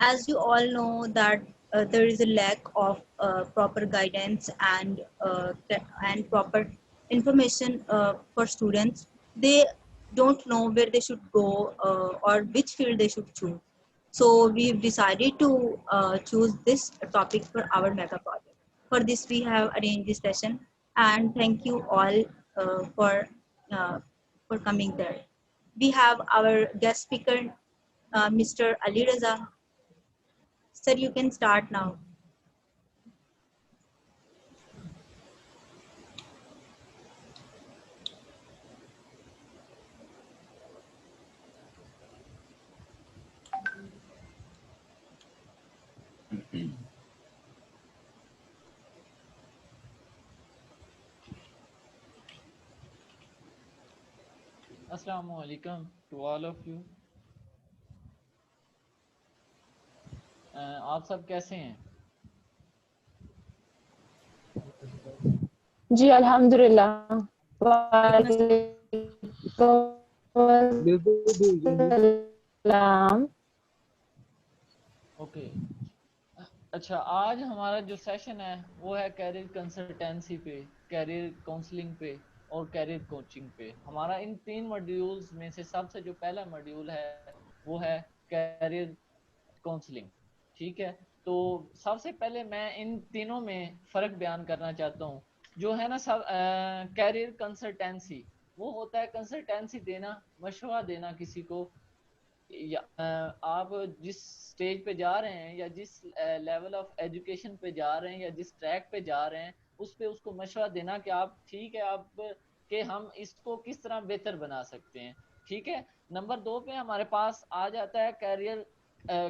As you all know that there is a lack of proper guidance and proper information for students. They don't know where they should go or which field they should choose. So we've decided to choose this topic for our mega project. For this, we have arranged this session, and thank you all uh, for uh, for coming there. We have our guest speaker, Mr. Ali Raza. Sir, you can start now. Assalamu alaikum to all of you. आप सब कैसे हैं? जी अल्हम्दुलिल्लाह। Okay. अच्छा, आज हमारा जो session है वो है कैरियर कंसल्टेंसी पे, कैरियर काउंसलिंग पे और कैरियर कोचिंग पे। हमारा इन 3 मॉड्यूल्स में से सबसे जो पहला मॉड्यूल है वो है कैरियर काउंसलिंग। ठीक है, तो सबसे पहले मैं इन तीनों में फ़र्क बयान करना चाहता हूँ। जो है ना सब कैरियर कंसल्टेंसी, वो होता है कंसल्टेंसी देना, मशवरा देना किसी को, या आप जिस स्टेज पे जा रहे हैं या जिस लेवल ऑफ एजुकेशन पे जा रहे हैं या जिस ट्रैक पे जा रहे हैं उस पे उसको मशवरा देना कि आप ठीक है, आप कि हम इसको किस तरह बेहतर बना सकते हैं। ठीक है, नंबर 2 पे हमारे पास आ जाता है कैरियर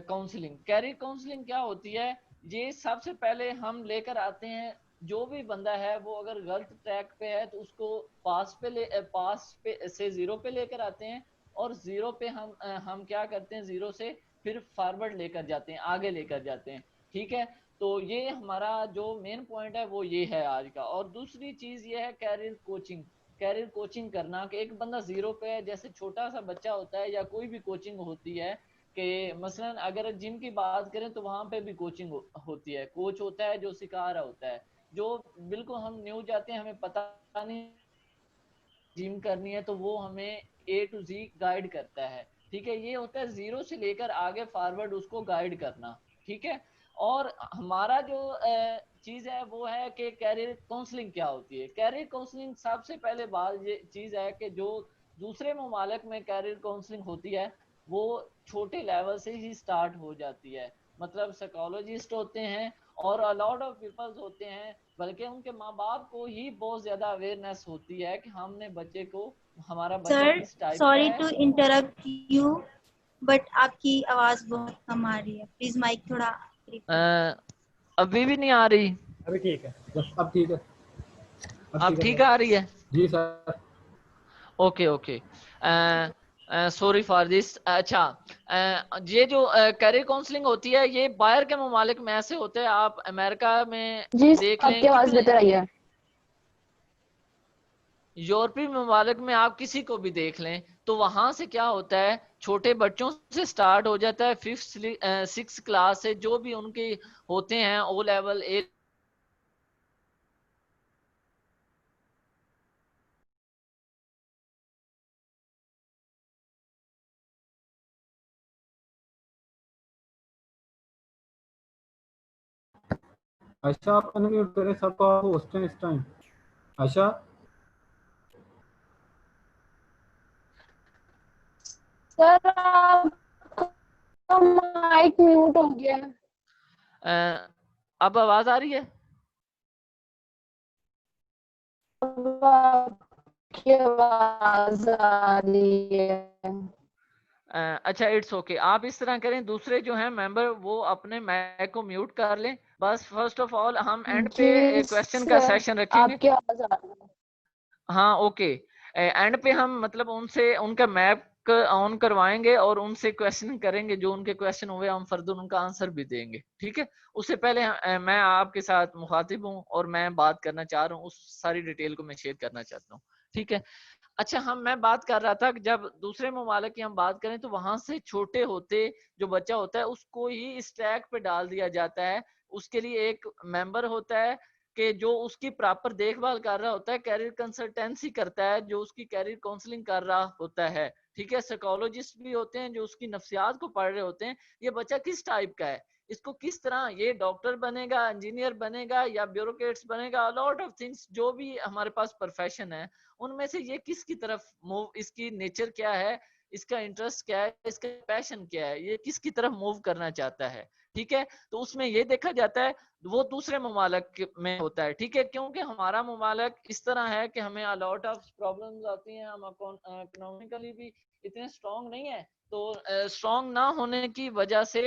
काउंसलिंग। कैरियर काउंसलिंग क्या होती है? ये सबसे पहले हम लेकर आते हैं, जो भी बंदा है वो अगर गलत ट्रैक पे है तो उसको पास पे से जीरो पे लेकर आते हैं, और जीरो पे हम क्या करते हैं, जीरो से फिर फॉरवर्ड लेकर जाते हैं, आगे लेकर जाते हैं। ठीक है, तो ये हमारा जो मेन पॉइंट है वो ये है आज का। और दूसरी चीज ये है कैरियर कोचिंग। कैरियर कोचिंग करना कि एक बंदा जीरो पे है, जैसे छोटा सा बच्चा होता है या कोई भी कोचिंग होती है, कि मसलन अगर जिम की बात करें तो वहां पे भी कोचिंग होती है, कोच होता है जो सिखा रहा होता है, जो बिल्कुल हम न्यू जाते हैं, हमें पता नहीं जिम करनी है तो वो हमें ए टू जी गाइड करता है। ठीक है, ये होता है जीरो से लेकर आगे फॉरवर्ड उसको गाइड करना। ठीक है, और हमारा जो चीज है वो है कि कैरियर काउंसलिंग क्या होती है। कैरियर काउंसलिंग सबसे पहले बात ये चीज है कि जो दूसरे ममालिक में कैरियर काउंसलिंग होती है वो छोटे लेवल से ही स्टार्ट हो जाती है। मतलब साइकोलॉजिस्ट होते हैं और अलॉट ऑफ पीपल्स होते हैं, बल्कि उनके माँ बाप को ही बहुत ज्यादा अवेयरनेस होती है कि हमने बच्चे को, हमारा बच्चा सर, किस टाइप का सॉरी है। टू इंटरप्ट यू, बट आपकी आवाज बहुत कम आ रही है। प्लीज माइक थोड़ा करीब करें। अभी भी नहीं आ रही? अभी ठीक है, अब ठीक है, अब ठीक आ रही है? जी sir. Okay okay, sorry for this. अच्छा, ये जो कैरियर काउंसलिंग होती है ये बाहर के ममालिक में ऐसे होते हैं, आप अमेरिका में जी देख आपकी लें, आवाज कितने बेहतर आई है। यूरोपीय ममालिक में आप किसी को भी देख लें तो वहां से क्या होता है, छोटे बच्चों से स्टार्ट हो जाता है, 5th 6th क्लास से जो भी उनके होते हैं, ओ लेवल ए आयशा आप अनम्यूट करें, सबको आप होस्ट हैं इस टाइम। आयशा सर आपका माइक म्यूट हो गया है। अब आवाज आ रही है? अब आपकी आवाज आ रही है। अच्छा, इट्स ओके। आप इस तरह करें, दूसरे जो हैं मेंबर वो अपने माइक को म्यूट कर लें। बस फर्स्ट ऑफ ऑल हम एंड पे जी क्वेश्चन का सर सेशन रखेंगे। आपकी आवाज आ रही है। हाँ ओके, एंड पे हम मतलब उनसे उनका मैप ऑन करवाएंगे और उनसे क्वेश्चन करेंगे, जो उनके क्वेश्चन हुए हम फर्दर उनका आंसर भी देंगे। ठीक है, उससे पहले मैं आपके साथ मुखातिब हूँ और मैं बात करना चाह रहा हूँ, उस सारी डिटेल को मैं शेयर करना चाहता हूँ। ठीक है, अच्छा, मैं बात कर रहा था कि जब दूसरे ममालिक की हम बात करें तो वहां से छोटे होते जो बच्चा होता है उसको ही इस ट्रैक पे डाल दिया जाता है। उसके लिए एक मेंबर होता है कि जो उसकी प्रॉपर देखभाल कर रहा होता है, कैरियर कंसल्टेंसी करता है, जो उसकी कैरियर काउंसलिंग कर रहा होता है। ठीक है, साइकोलॉजिस्ट भी होते हैं जो उसकी नफ्सियात को पढ़ रहे होते हैं, ये बच्चा किस टाइप का है, इसको किस तरह ये डॉक्टर बनेगा, इंजीनियर बनेगा या ब्यूरोक्रेट्स बनेगा, लॉट ऑफ थिंग्स जो भी हमारे पास प्रोफेशन है उनमें से ये किसकी तरफ मूव, इसकी नेचर क्या है, इसका इंटरेस्ट क्या है, इसका पैशन क्या है, ये किसकी तरफ मूव करना चाहता है। ठीक है, तो उसमें ये देखा जाता है, वो दूसरे ममालिक में होता है। ठीक है, क्योंकि हमारा ममालिक इस तरह है कि हमें अलॉट ऑफ प्रॉब्लम्स आती हैं, हम इकोनॉमिकली भी इतने स्ट्रांग नहीं है, तो स्ट्रांग ना होने की वजह से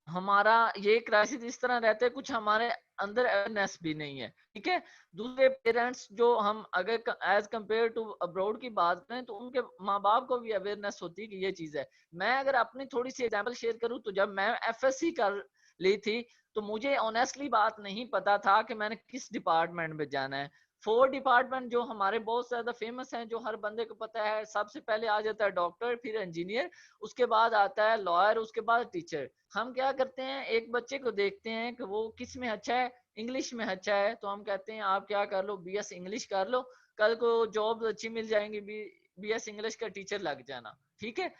हमारा ये क्राइसिस इस तरह रहते हैं, कुछ हमारे अंदर अवेयरनेस भी नहीं है। ठीक है, दूसरे पेरेंट्स जो हम अगर एज कंपेयर टू अब्रॉड की बात करें तो उनके माँ बाप को भी अवेयरनेस होती है कि ये चीज है। मैं अगर अपनी थोड़ी सी एग्जांपल शेयर करूं तो जब मैं एफएससी कर ली थी तो मुझे ऑनेस्टली बात नहीं पता था कि मैंने किस डिपार्टमेंट में जाना है। 4 डिपार्टमेंट जो हमारे बहुत ज्यादा फेमस हैं, जो हर बंदे को पता है, सबसे पहले आ जाता है डॉक्टर, फिर इंजीनियर, उसके बाद आता है लॉयर, उसके बाद टीचर। हम क्या करते हैं, एक बच्चे को देखते हैं कि वो किस में अच्छा है, इंग्लिश में अच्छा है, तो हम कहते हैं आप क्या कर लो, बीएस इंग्लिश कर लो, कल को जॉब अच्छी मिल जाएंगी, बीएस इंग्लिश का टीचर लग जाना। ठीक है,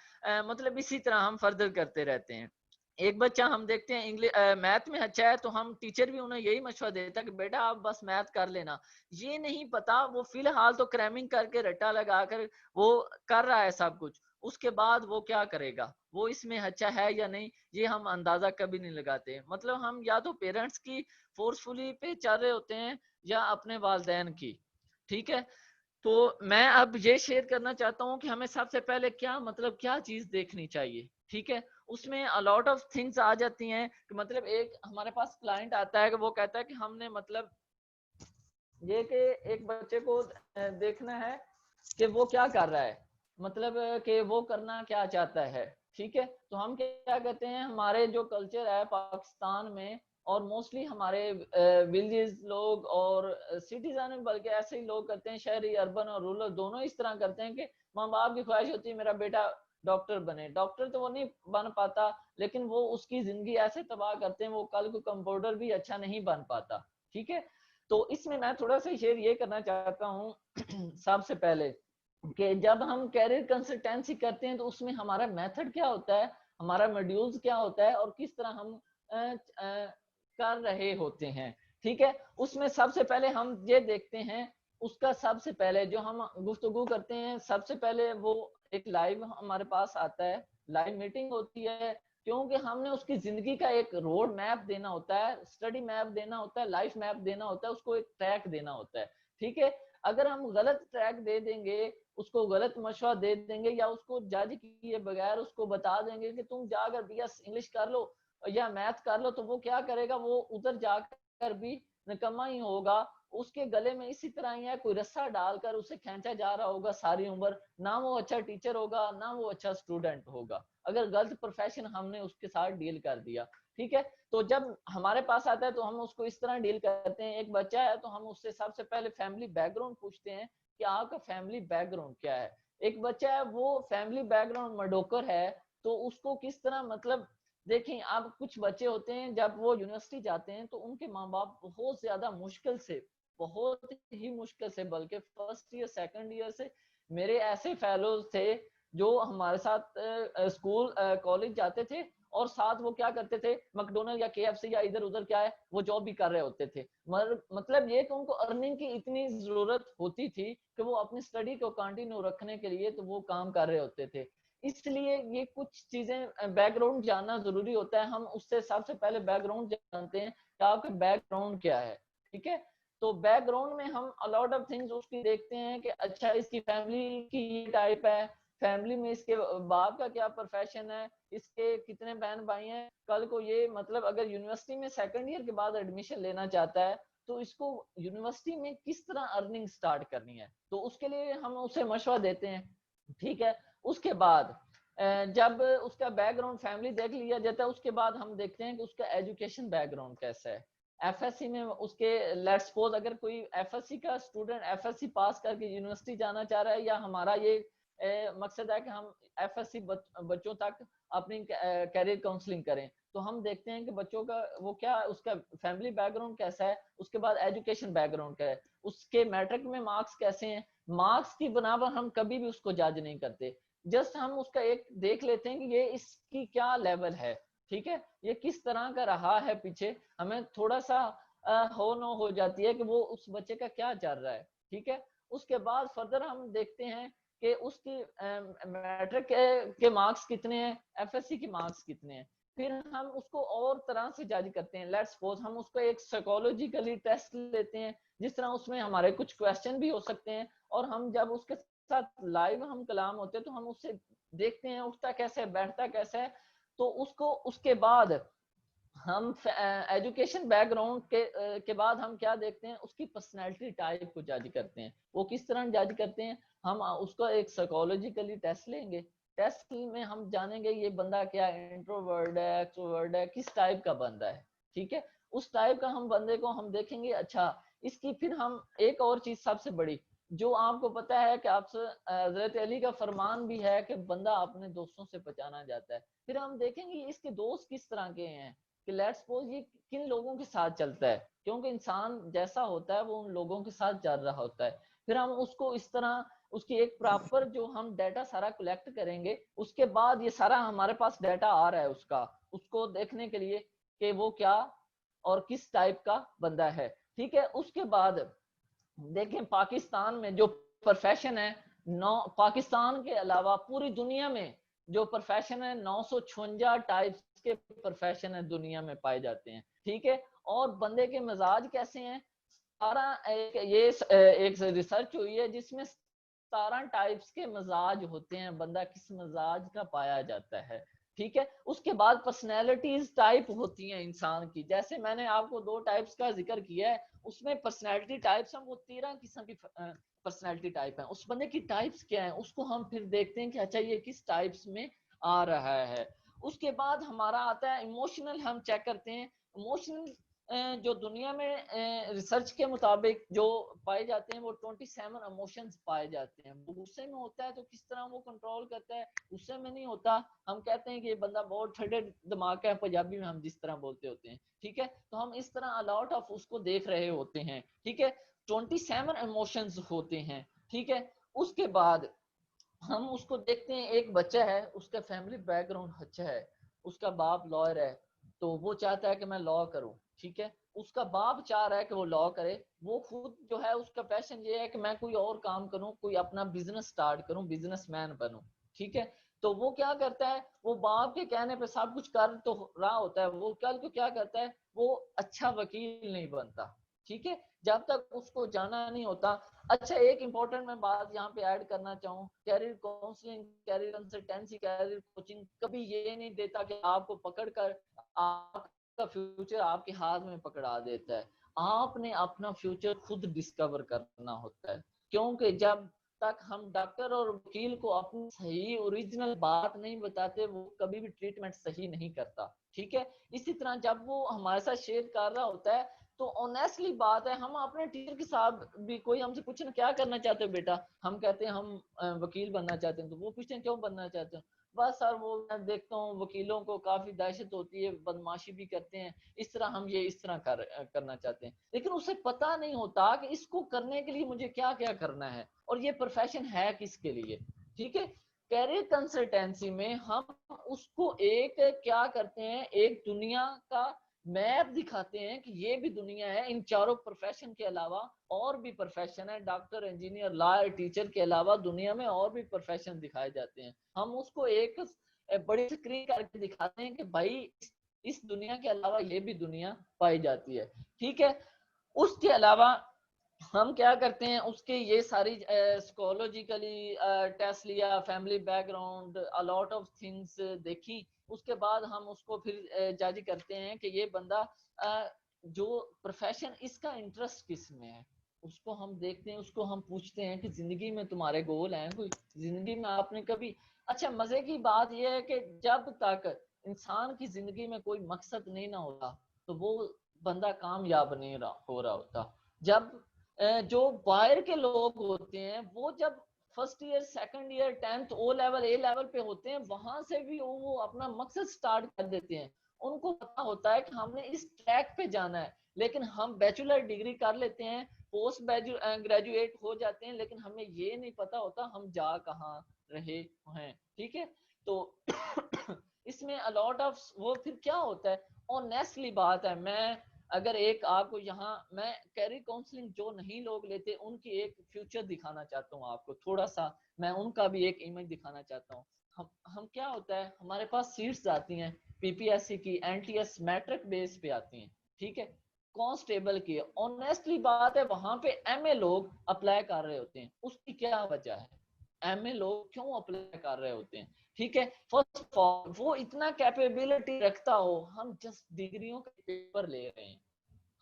मतलब इसी तरह हम फर्दर करते रहते हैं। एक बच्चा हम देखते हैं इंग्लिश मैथ में अच्छा है, तो हम टीचर भी उन्हें यही मशवरा देता है कि बेटा आप बस मैथ कर लेना। ये नहीं पता वो फिलहाल तो क्रैमिंग करके रट्टा लगाकर वो कर रहा है सब कुछ, उसके बाद वो क्या करेगा, वो इसमें अच्छा है या नहीं, ये हम अंदाजा कभी नहीं लगाते। मतलब हम या तो पेरेंट्स की फोर्सफुली पे चल रहे होते हैं या अपने वालदैन की। ठीक है, तो मैं अब ये शेयर करना चाहता हूँ कि हमें सबसे पहले क्या मतलब क्या चीज देखनी चाहिए। ठीक है, उसमें अलॉट ऑफ थिंग्स आ जाती हैं कि मतलब एक हमारे पास क्लाइंट आता है कि वो कहता है कि हमने मतलब ये कि एक बच्चे को देखना है कि वो क्या कर रहा है, मतलब कि वो करना क्या चाहता है। ठीक है, तो हम क्या कहते हैं, हमारे जो कल्चर है पाकिस्तान में और मोस्टली हमारे विलेज लोग और सिटीजन में, बल्कि ऐसे ही लोग करते हैं, शहरी अर्बन और रूरल दोनों इस तरह करते हैं कि माँ बाप की ख्वाहिश होती है मेरा बेटा डॉक्टर बने। डॉक्टर तो वो नहीं बन पाता, लेकिन वो उसकी जिंदगी ऐसे तबाह करते हैं, वो कल को कंपाउंडर भी अच्छा नहीं बन पाता। ठीक है, तो इसमें मैं थोड़ा सा शेयर ये करना चाहता हूँ सबसे पहले कि जब हम कैरियर कंसल्टेंसी करते हैं तो उसमें हमारा मेथड क्या होता है, हमारा मॉड्यूल्स क्या होता है और किस तरह हम कर रहे होते हैं। ठीक है, उसमें सबसे पहले हम ये देखते हैं, उसका सबसे पहले जो हम गुफ्तगू करते हैं, सबसे पहले वो एक लाइव हमारे पास आता है, लाइव मीटिंग होती है, क्योंकि हमने उसकी जिंदगी का एक रोड मैप देना होता है, स्टडी मैप देना होता है, लाइफ मैप देना होता है, उसको एक ट्रैक देना होता है। ठीक है, अगर हम गलत ट्रैक दे देंगे, उसको गलत मशवरा दे देंगे या उसको जज किए बगैर उसको बता देंगे कि तुम जाकर बीएस इंग्लिश कर लो या मैथ कर लो, तो वो क्या करेगा, वो उधर जाकर भी निकम्मा ही होगा। उसके गले में इसी तरह ही है, कोई रस्सा डालकर उसे खींचा जा रहा होगा सारी उम्र, ना वो अच्छा टीचर होगा ना वो अच्छा स्टूडेंट होगा, अगर गलत प्रोफेशन हमने उसके साथ डील कर दिया। ठीक है, तो जब हमारे पास आता है तो हम उसको इस तरह डील करते हैं, एक बच्चा है तो हम उससे सबसे पहले फैमिली बैकग्राउंड पूछते हैं कि आपका फैमिली बैकग्राउंड क्या है। एक बच्चा है वो फैमिली बैकग्राउंड मडोकर है, तो उसको किस तरह मतलब देखें, आप कुछ बच्चे होते हैं जब वो यूनिवर्सिटी जाते हैं तो उनके माँ बाप बहुत ज्यादा मुश्किल से, बहुत ही मुश्किल से, बल्कि फर्स्ट ईयर सेकंड ईयर से मेरे ऐसे फेलोज थे जो हमारे साथ स्कूल कॉलेज जाते थे और साथ वो क्या करते थे, मैकडोनल्ड या केएफसी या इधर उधर क्या है वो जॉब भी कर रहे होते थे। मतलब ये कि उनको अर्निंग की इतनी जरूरत होती थी कि वो अपनी स्टडी को कंटिन्यू रखने के लिए तो वो काम कर रहे होते थे। इसलिए ये कुछ चीजें बैकग्राउंड जानना जरूरी होता है, हम उससे सबसे पहले बैकग्राउंड जानते हैं कि आपका बैकग्राउंड क्या है। ठीक है, तो बैकग्राउंड में हम अलॉट ऑफ थिंग्स उसकी देखते हैं कि अच्छा इसकी फैमिली की ये टाइप है, फैमिली में इसके बाप का क्या प्रोफेशन है, इसके कितने बहन भाई हैं, कल को ये मतलब अगर यूनिवर्सिटी में सेकंड ईयर के बाद एडमिशन लेना चाहता है तो इसको यूनिवर्सिटी में किस तरह अर्निंग स्टार्ट करनी है, तो उसके लिए हम उसे मशवरा देते हैं। ठीक है, उसके बाद जब उसका बैकग्राउंड फैमिली देख लिया जाता है, उसके बाद हम देखते हैं कि उसका एजुकेशन बैकग्राउंड कैसा है। एफएससी में उसके लेट्स सपोज अगर कोई एफएससी का स्टूडेंट एफएससी पास करके यूनिवर्सिटी जाना चाह रहा है, या हमारा ये मकसद है कि हम एफएससी बच्चों तक अपनी कैरियर काउंसलिंग करें, तो हम देखते हैं कि बच्चों का वो क्या, उसका फैमिली बैकग्राउंड कैसा है, उसके बाद एजुकेशन बैकग्राउंड क्या है, उसके मैट्रिक में मार्क्स कैसे हैं। मार्क्स की बना पर हम कभी भी उसको जज नहीं करते, जस्ट हम उसका एक देख लेते हैं कि ये इसकी क्या लेवल है, ठीक है, ये किस तरह का रहा है पीछे, हमें थोड़ा सा हो नो हो जाती है कि वो उस बच्चे का क्या चल रहा है, ठीक है। उसके बाद फर्दर हम देखते हैं कि उसकी मैट्रिक के मार्क्स कितने हैं, एफएससी के मार्क्स कितने हैं, फिर हम उसको और तरह से जज करते हैं। लेट्स सपोज हम उसको एक साइकोलॉजिकली टेस्ट लेते हैं, जिस तरह उसमें हमारे कुछ क्वेश्चन भी हो सकते हैं, और हम जब उसके साथ लाइव हम कलाम होते हैं तो हम उससे देखते हैं उठता कैसे है, बैठता कैसे है, तो उसको उसके बाद हम एजुकेशन बैकग्राउंड के बाद हम क्या देखते हैं, उसकी पर्सनैलिटी टाइप को जज करते हैं। वो किस तरह जज करते हैं, हम उसको एक साइकोलॉजिकली टेस्ट लेंगे, टेस्ट में हम जानेंगे ये बंदा क्या इंट्रोवर्ट है, एक्सट्रोवर्ट है, किस टाइप का बंदा है, ठीक है। उस टाइप का हम बंदे को हम देखेंगे। अच्छा, इसकी फिर हम एक और चीज सबसे बड़ी, जो आपको पता है कि आपसे हजरत अली का फरमान भी है कि बंदा अपने दोस्तों से पहचाना जाता है, फिर हम देखेंगे इसके दोस्त किस तरह के हैं, कि लेट्स सपोज ये किन लोगों के साथ चलता है, क्योंकि इंसान जैसा होता है वो उन लोगों के साथ चल रहा होता है। फिर हम उसको इस तरह उसकी एक प्रॉपर जो हम डाटा सारा कलेक्ट करेंगे, उसके बाद ये सारा हमारे पास डाटा आ रहा है उसका, उसको देखने के लिए कि वो क्या और किस टाइप का बंदा है, ठीक है। उसके बाद देखें पाकिस्तान में जो प्रोफेशन है, पाकिस्तान के अलावा पूरी दुनिया में जो प्रोफेशन है 956 टाइप्स के प्रोफेशन है दुनिया में पाए जाते हैं, ठीक है। और बंदे के मिजाज कैसे हैं, सारा एक रिसर्च हुई है जिसमें 17 टाइप्स के मिजाज होते हैं, बंदा किस मिजाज का पाया जाता है, ठीक है। उसके बाद पर्सनैलिटीज टाइप होती हैं इंसान की, जैसे मैंने आपको 2 टाइप्स का जिक्र किया है, उसमें पर्सनैलिटी टाइप्स हैं, वो 13 किस्म की पर्सनैलिटी टाइप है। उस बंदे की टाइप्स क्या है उसको हम फिर देखते हैं कि अच्छा ये किस टाइप्स में आ रहा है। उसके बाद हमारा आता है इमोशनल, हम चेक करते हैं इमोशनल जो दुनिया में रिसर्च के मुताबिक जो पाए जाते हैं वो 27 इमोशंस पाए जाते हैं। वो गुस्से में होता है तो किस तरह वो कंट्रोल करता है, गुस्से में नहीं होता हम कहते हैं कि ये बंदा बहुत ठंडे दिमाग का है, पंजाबी में हम जिस तरह बोलते होते हैं, ठीक है। तो हम इस तरह अलॉट ऑफ उसको देख रहे होते हैं, ठीक है। 27 इमोशंस होते हैं, ठीक है। उसके बाद हम उसको देखते हैं, एक बच्चा है उसका फैमिली बैकग्राउंड अच्छा है, उसका बाप लॉयर है तो वो चाहता है कि मैं लॉ करूं, ठीक है। उसका बाप चाह रहा है कि वो लॉ करे, वो खुद जो है उसका पैशन ये है कि मैं कोई और काम करूं, कोई अपना बिजनेस स्टार्ट करूं, बिजनेसमैन बनूं, ठीक है। तो वो क्या करता है, वो बाप के कहने पे सब कुछ कर तो रहा होता है, वो कल को क्या करता है, वो अच्छा वकील नहीं बनता, ठीक है, जब तक उसको जाना नहीं होता। अच्छा, एक इंपॉर्टेंट मैं बात यहाँ पे ऐड करना चाहूँ, career counselling, career consultancy, career coaching कभी ये नहीं देता कि आपको पकड़कर आपका फ्यूचर आपके हाथ में पकड़ा देता है। आपने अपना फ्यूचर खुद डिस्कवर करना होता है, क्योंकि जब तक हम डॉक्टर और वकील को अपनी सही ओरिजिनल बात नहीं बताते वो कभी भी ट्रीटमेंट सही नहीं करता, ठीक है। इसी तरह जब वो हमारे साथ शेयर कर रहा होता है तो ऑनेस्टली बात है, हम अपने टीचर के साथ भी, कोई हमसे पूछे ना क्या करना चाहते हो बेटा, हम कहते हैं हम वकील बनना चाहते हैं, तो वो पूछते हैं क्यों बनना चाहते हो, बस सर वो मैं देखता हूँ वकीलों को काफी दहशत होती है, बदमाशी भी करते हैं, इस तरह हम ये इस तरह करना चाहते हैं। लेकिन उसे पता नहीं होता कि इसको करने के लिए मुझे क्या क्या करना है और ये प्रोफेशन है किसके लिए, ठीक है। कैरियर कंसल्टेंसी में हम उसको एक क्या करते हैं, एक दुनिया का मैप दिखाते हैं कि ये भी दुनिया है, इन चारों प्रोफेशन के अलावा और भी प्रोफेशन है, डॉक्टर, इंजीनियर, लॉयर, टीचर के अलावा दुनिया में और भी प्रोफेशन दिखाए जाते हैं। हम उसको एक बड़ी स्क्रीन करके दिखाते हैं कि भाई इस दुनिया के अलावा ये भी दुनिया पाई जाती है, ठीक है। उसके अलावा हम क्या करते हैं, उसके ये सारी साइकोलॉजिकली टेस्ट लिया, family background, a lot of things देखी, उसके बाद हम उसको फिर जज करते हैं कि ये बंदा जो प्रोफेशन, इसका इंटरेस्ट किस में है, उसको हम देखते हैं, उसको हम पूछते हैं कि जिंदगी में तुम्हारे गोल हैं कोई, जिंदगी में आपने कभी, अच्छा मजे की बात यह है कि जब तक इंसान की जिंदगी में कोई मकसद नहीं ना होता तो वो बंदा कामयाब नहीं हो रहा होता। जब जो बाहर के लोग होते हैं वो जब first year, second year, 10th O level, A level पे होते हैं, वहां से भी वो अपना मकसद स्टार्ट कर देते हैं। उनको पता होता है कि हमने इस ट्रैक पे जाना है, लेकिन हम बैचलर डिग्री कर लेते हैं, पोस्ट ग्रेजुएट हो जाते हैं, लेकिन हमें ये नहीं पता होता हम जा कहाँ रहे हैं। ठीक है, तो इसमें अलॉट ऑफ वो फिर क्या होता है, ऑनेस्टली बात है, मैं अगर एक आपको यहाँ मैं कैरियर काउंसलिंग जो नहीं लोग लेते उनकी एक फ्यूचर दिखाना चाहता हूँ आपको, थोड़ा सा मैं उनका भी एक इमेज दिखाना चाहता हूँ। हम क्या होता है, हमारे पास सीट्स आती हैं पीपीएससी की, एनटीएस मैट्रिक बेस पे आती हैं, ठीक है, कांस्टेबल की। ऑनेस्टली बात है, वहां पे एमए लोग अप्लाई कर रहे होते हैं, उसकी क्या वजह है, एमए लोग क्यों अप्लाई कर रहे होते हैं? ठीक है, फर्स्ट ऑफ ऑल वो इतना कैपेबिलिटी रखता हो, हम जस्ट डिग्रियों के पेपर ले रहे हैं,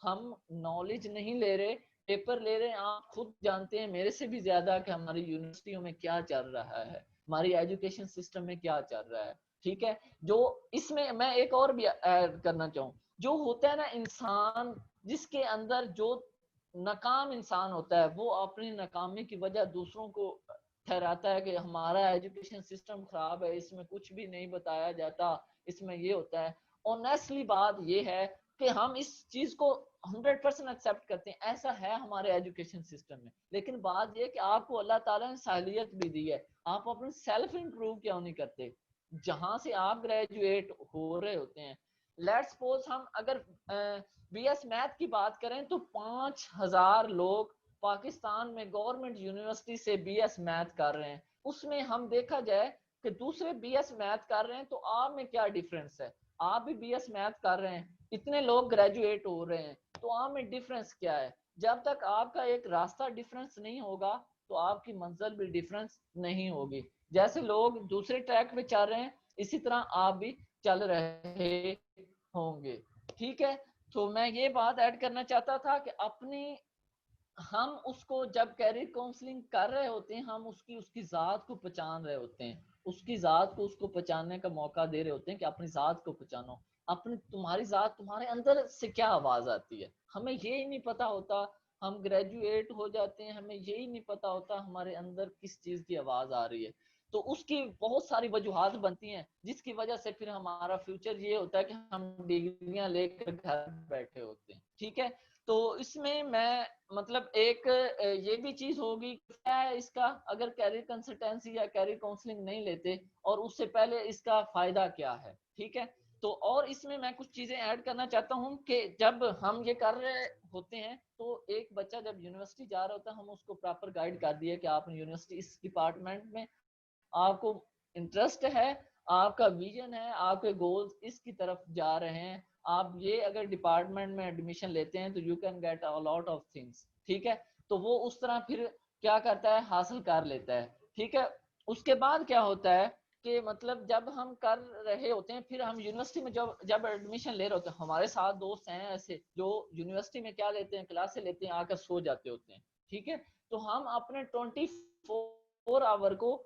हम नॉलेज नहीं ले रहे, पेपर ले रहे हैं। आप खुद जानते हैं मेरे से भी ज्यादा कि हमारी यूनिवर्सिटियों में क्या चल रहा है, हमारी एजुकेशन सिस्टम में क्या चल रहा है। ठीक है, जो इसमें मैं एक और भी ऐड करना चाहूँ, जो होता है ना इंसान जिसके अंदर जो नाकाम इंसान होता है, वो अपनी नाकामी की वजह दूसरों को ठहराता है कि हमारा एजुकेशन सिस्टम खराब है, इसमें कुछ भी नहीं बताया जाता, इसमें ये होता है। ऑनेस्टली बात ये है कि हम इस चीज को 100% एक्सेप्ट करते हैं, ऐसा है हमारे एजुकेशन सिस्टम में, लेकिन बात ये कि आपको अल्लाह ताला ने साहलियत भी दी है, आप अपने सेल्फ इंप्रूव क्यों नहीं करते? जहां से आप ग्रेजुएट हो रहे होते हैं, लेट्स सपोज हम अगर बीएस मैथ की बात करें तो 5000 लोग पाकिस्तान में गवर्नमेंट यूनिवर्सिटी से बीएस मैथ कर रहे हैं। उसमें हम देखा जाए कि दूसरे बीएस मैथ कर रहे हैं तो आप में क्या डिफरेंस है? आप भी बीएस मैथ कर रहे हैं, इतने लोग ग्रेजुएट हो रहे हैं, तो आप में डिफरेंस क्या है? जब तक आपका एक रास्ता डिफरेंस नहीं होगा तो आपकी मंजिल भी डिफरेंस नहीं होगी। जैसे लोग दूसरे ट्रैक पे चल रहे हैं, इसी तरह आप भी चल रहे होंगे। ठीक है, तो मैं ये बात ऐड करना चाहता था कि अपनी हम उसको जब कैरियर काउंसलिंग कर रहे होते हैं, हम उसकी उसकी जात को पहचान रहे होते हैं, उसकी जात को उसको पहचानने का मौका दे रहे होते हैं कि अपनी जात को पहचानो, अपनी तुम्हारी जात तुम्हारे अंदर से क्या आवाज आती है। हमें ये ही नहीं पता होता, हम ग्रेजुएट हो जाते हैं, हमें यही नहीं पता होता हमारे अंदर किस चीज की आवाज आ रही है। तो उसकी बहुत सारी वजूहात बनती हैं, जिसकी वजह से फिर हमारा फ्यूचर ये होता है कि हम डिग्रियां लेकर घर बैठे होते हैं। ठीक है, तो इसमें मैं मतलब एक ये भी चीज होगी, क्या है इसका, अगर कैरियर कंसल्टेंसी या कैरियर काउंसलिंग नहीं लेते और उससे पहले इसका फायदा क्या है। ठीक है, तो और इसमें मैं कुछ चीजें ऐड करना चाहता हूँ कि जब हम ये कर रहे होते हैं तो एक बच्चा जब यूनिवर्सिटी जा रहा होता है, हम उसको प्रॉपर गाइड कर दिए कि आप यूनिवर्सिटी इस डिपार्टमेंट में आपको इंटरेस्ट है, आपका विजन है, आपके गोल्स इसकी तरफ जा रहे हैं, आप ये अगर डिपार्टमेंट में एडमिशन लेते हैं तो you can get a lot of things. ठीक है, तो वो उस तरह फिर क्या करता है, हासिल कर लेता है। ठीक है, उसके बाद क्या होता है कि मतलब जब हम कर रहे होते हैं, फिर हम यूनिवर्सिटी में जब जब एडमिशन ले रहे होते हैं, हमारे साथ दोस्त हैं ऐसे जो यूनिवर्सिटी में क्या लेते हैं, क्लासेस लेते हैं, आकर सो जाते होते हैं। ठीक है, तो हम अपने 24 आवर को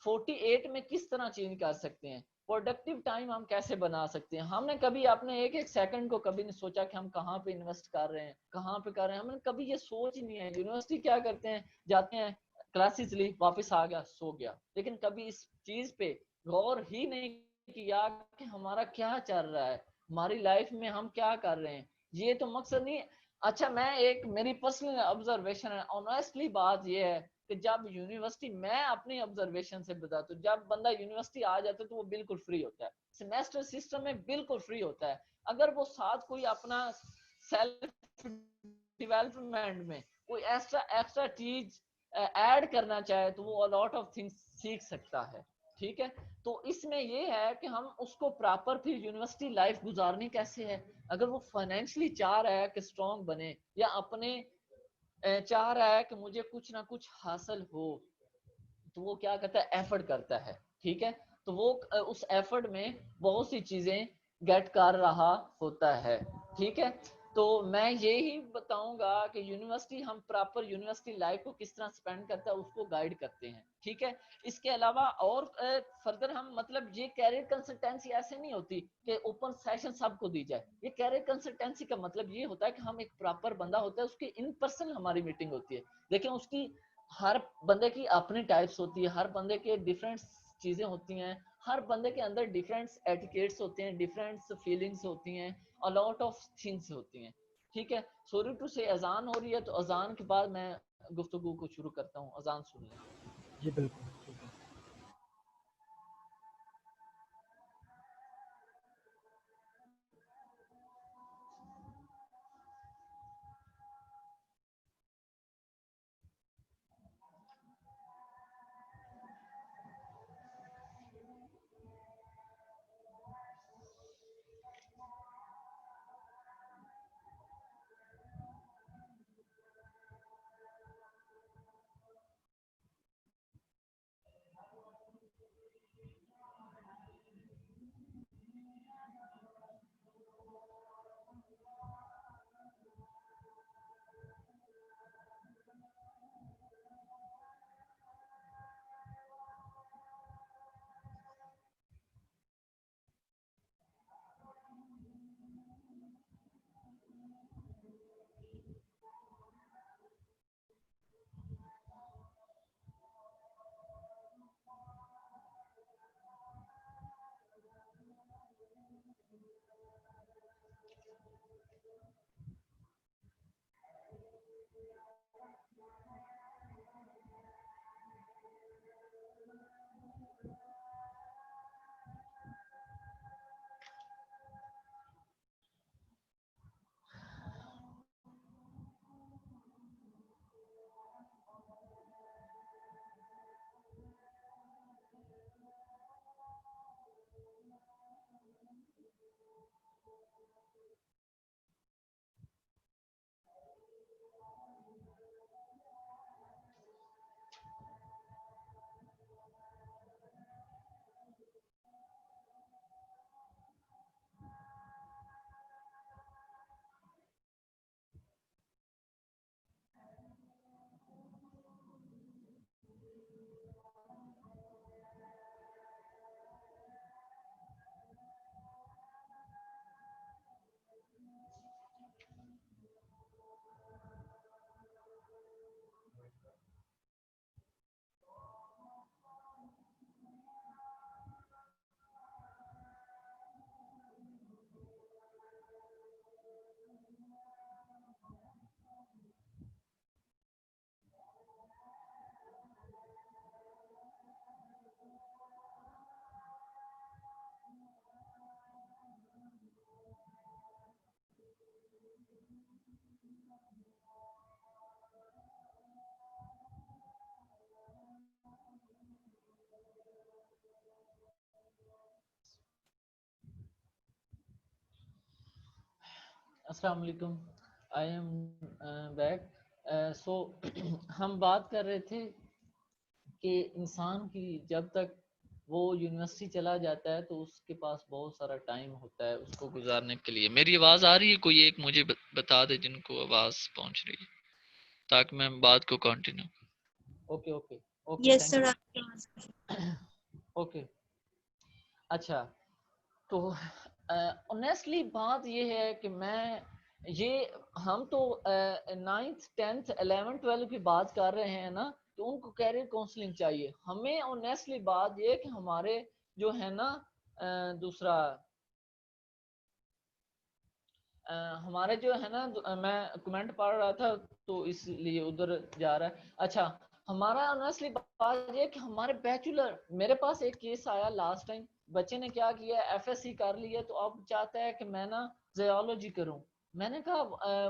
48 में किस तरह चेंज कर सकते हैं, प्रोडक्टिव टाइम हम कैसे बना सकते हैं। हमने कभी अपने एक एक सेकंड को कभी नहीं सोचा कि हम कहाँ पे इन्वेस्ट कर रहे हैं, कहाँ पे कर रहे हैं, हमने कभी ये सोच ही नहीं है। यूनिवर्सिटी क्या करते हैं, जाते हैं, क्लासेस ली, वापस आ गया, सो गया, लेकिन कभी इस चीज पे गौर ही नहीं किया कि हमारा क्या चल रहा है, हमारी लाइफ में हम क्या कर रहे हैं, ये तो मकसद नहीं है। अच्छा, मैं एक मेरी पर्सनल ऑब्जर्वेशन है, ऑनेस्टली बात ये है कि जब यूनिवर्सिटी, मैं अपनी ऑब्जर्वेशन से बताता हूँ, जब बंदा यूनिवर्सिटी आ जाता है तो वो बिल्कुल फ्री होता है, सेमेस्टर सिस्टम में बिल्कुल फ्री होता है। अगर वो साथ कोई अपना सेल्फ डेवलपमेंट में कोई एक्स्ट्रा एक्स्ट्रा चीज ऐड करना चाहे तो वो लॉट ऑफ थिंग्स सीख सकता है। ठीक है, तो इसमें ये है कि हम उसको प्रॉपर फिर यूनिवर्सिटी लाइफ गुजारनी कैसे है। अगर वो फाइनेंशियली चाह रहा है कि स्ट्रांग बने, या अपने चाह रहा है कि मुझे कुछ ना कुछ हासिल हो, तो वो क्या करता है, एफर्ट करता है। ठीक है, तो वो उस एफर्ट में बहुत सी चीजें गेट कर रहा होता है। ठीक है, तो मैं यही बताऊंगा कि यूनिवर्सिटी, हम प्रॉपर यूनिवर्सिटी लाइफ को किस तरह स्पेंड करता है उसको गाइड करते हैं, ठीक है। इसके अलावा और फर्दर हम मतलब ये कैरियर कंसल्टेंसी ऐसे नहीं होती कि ओपन सेशन सबको दी जाए। ये कैरियर कंसल्टेंसी का मतलब ये होता है कि हम एक प्रॉपर बंदा होता है, उसकी इन पर्सन हमारी मीटिंग होती है। देखिए उसकी हर बंदे की अपनी टाइप्स होती है, हर बंदे के डिफरेंट चीजें होती हैं, हर बंदे के अंदर डिफरेंट एटिकेट्स होते हैं, डिफरेंट फीलिंग्स होती हैं, अ लॉट ऑफ थिंग्स होती हैं, ठीक है। सॉरी टू से अजान हो रही है, तो अजान के बाद मैं गुफ्तगू को शुरू करता हूँ, अजान सुन लें। जी बिल्कुल, ठीक है। अस्सलाम वालेकुम, आई एम बैक। सो हम बात कर रहे थे कि इंसान की जब तक वो यूनिवर्सिटी चला जाता है तो उसके पास बहुत सारा टाइम होता है उसको गुजारने के लिए। मेरी आवाज आ रही है? कोई एक मुझे बता दे जिनको आवाज पहुंच रही है, ताकि मैं बात को continue. Okay okay okay, Yes, thank sir. You. Okay, अच्छा, तो ऑनेस्टली बात ये है कि मैं ये हम तो 9th 10th 11th 12th की बात कर रहे हैं ना, तो उनको कैरियर काउंसलिंग चाहिए। हमें ऑनेस्टली बात ये है कि हमारे जो है ना दूसरा हमारे जो है ना मैं कमेंट पढ़ रहा था तो इसलिए उधर जा रहा है। अच्छा, हमारा ऑनेस्टली बात ये है कि हमारे बैचलर, मेरे पास एक केस आया लास्ट टाइम, बच्चे ने क्या किया, एफएससी कर लिया तो अब चाहता है कि मैं ना जियोलॉजी करूं। मैंने कहा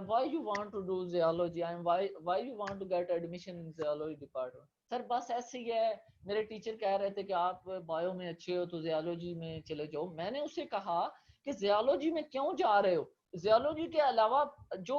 why you want to do geology, I am why you want to get admission in geology department. Sir बस ऐसे ही है, मेरे टीचर कह रहे थे कि आप बायो में अच्छे हो तो जियोलॉजी में चले जाओ। मैंने उसे कहा कि जियोलॉजी में क्यों जा रहे हो, जियोलॉजी के अलावा जो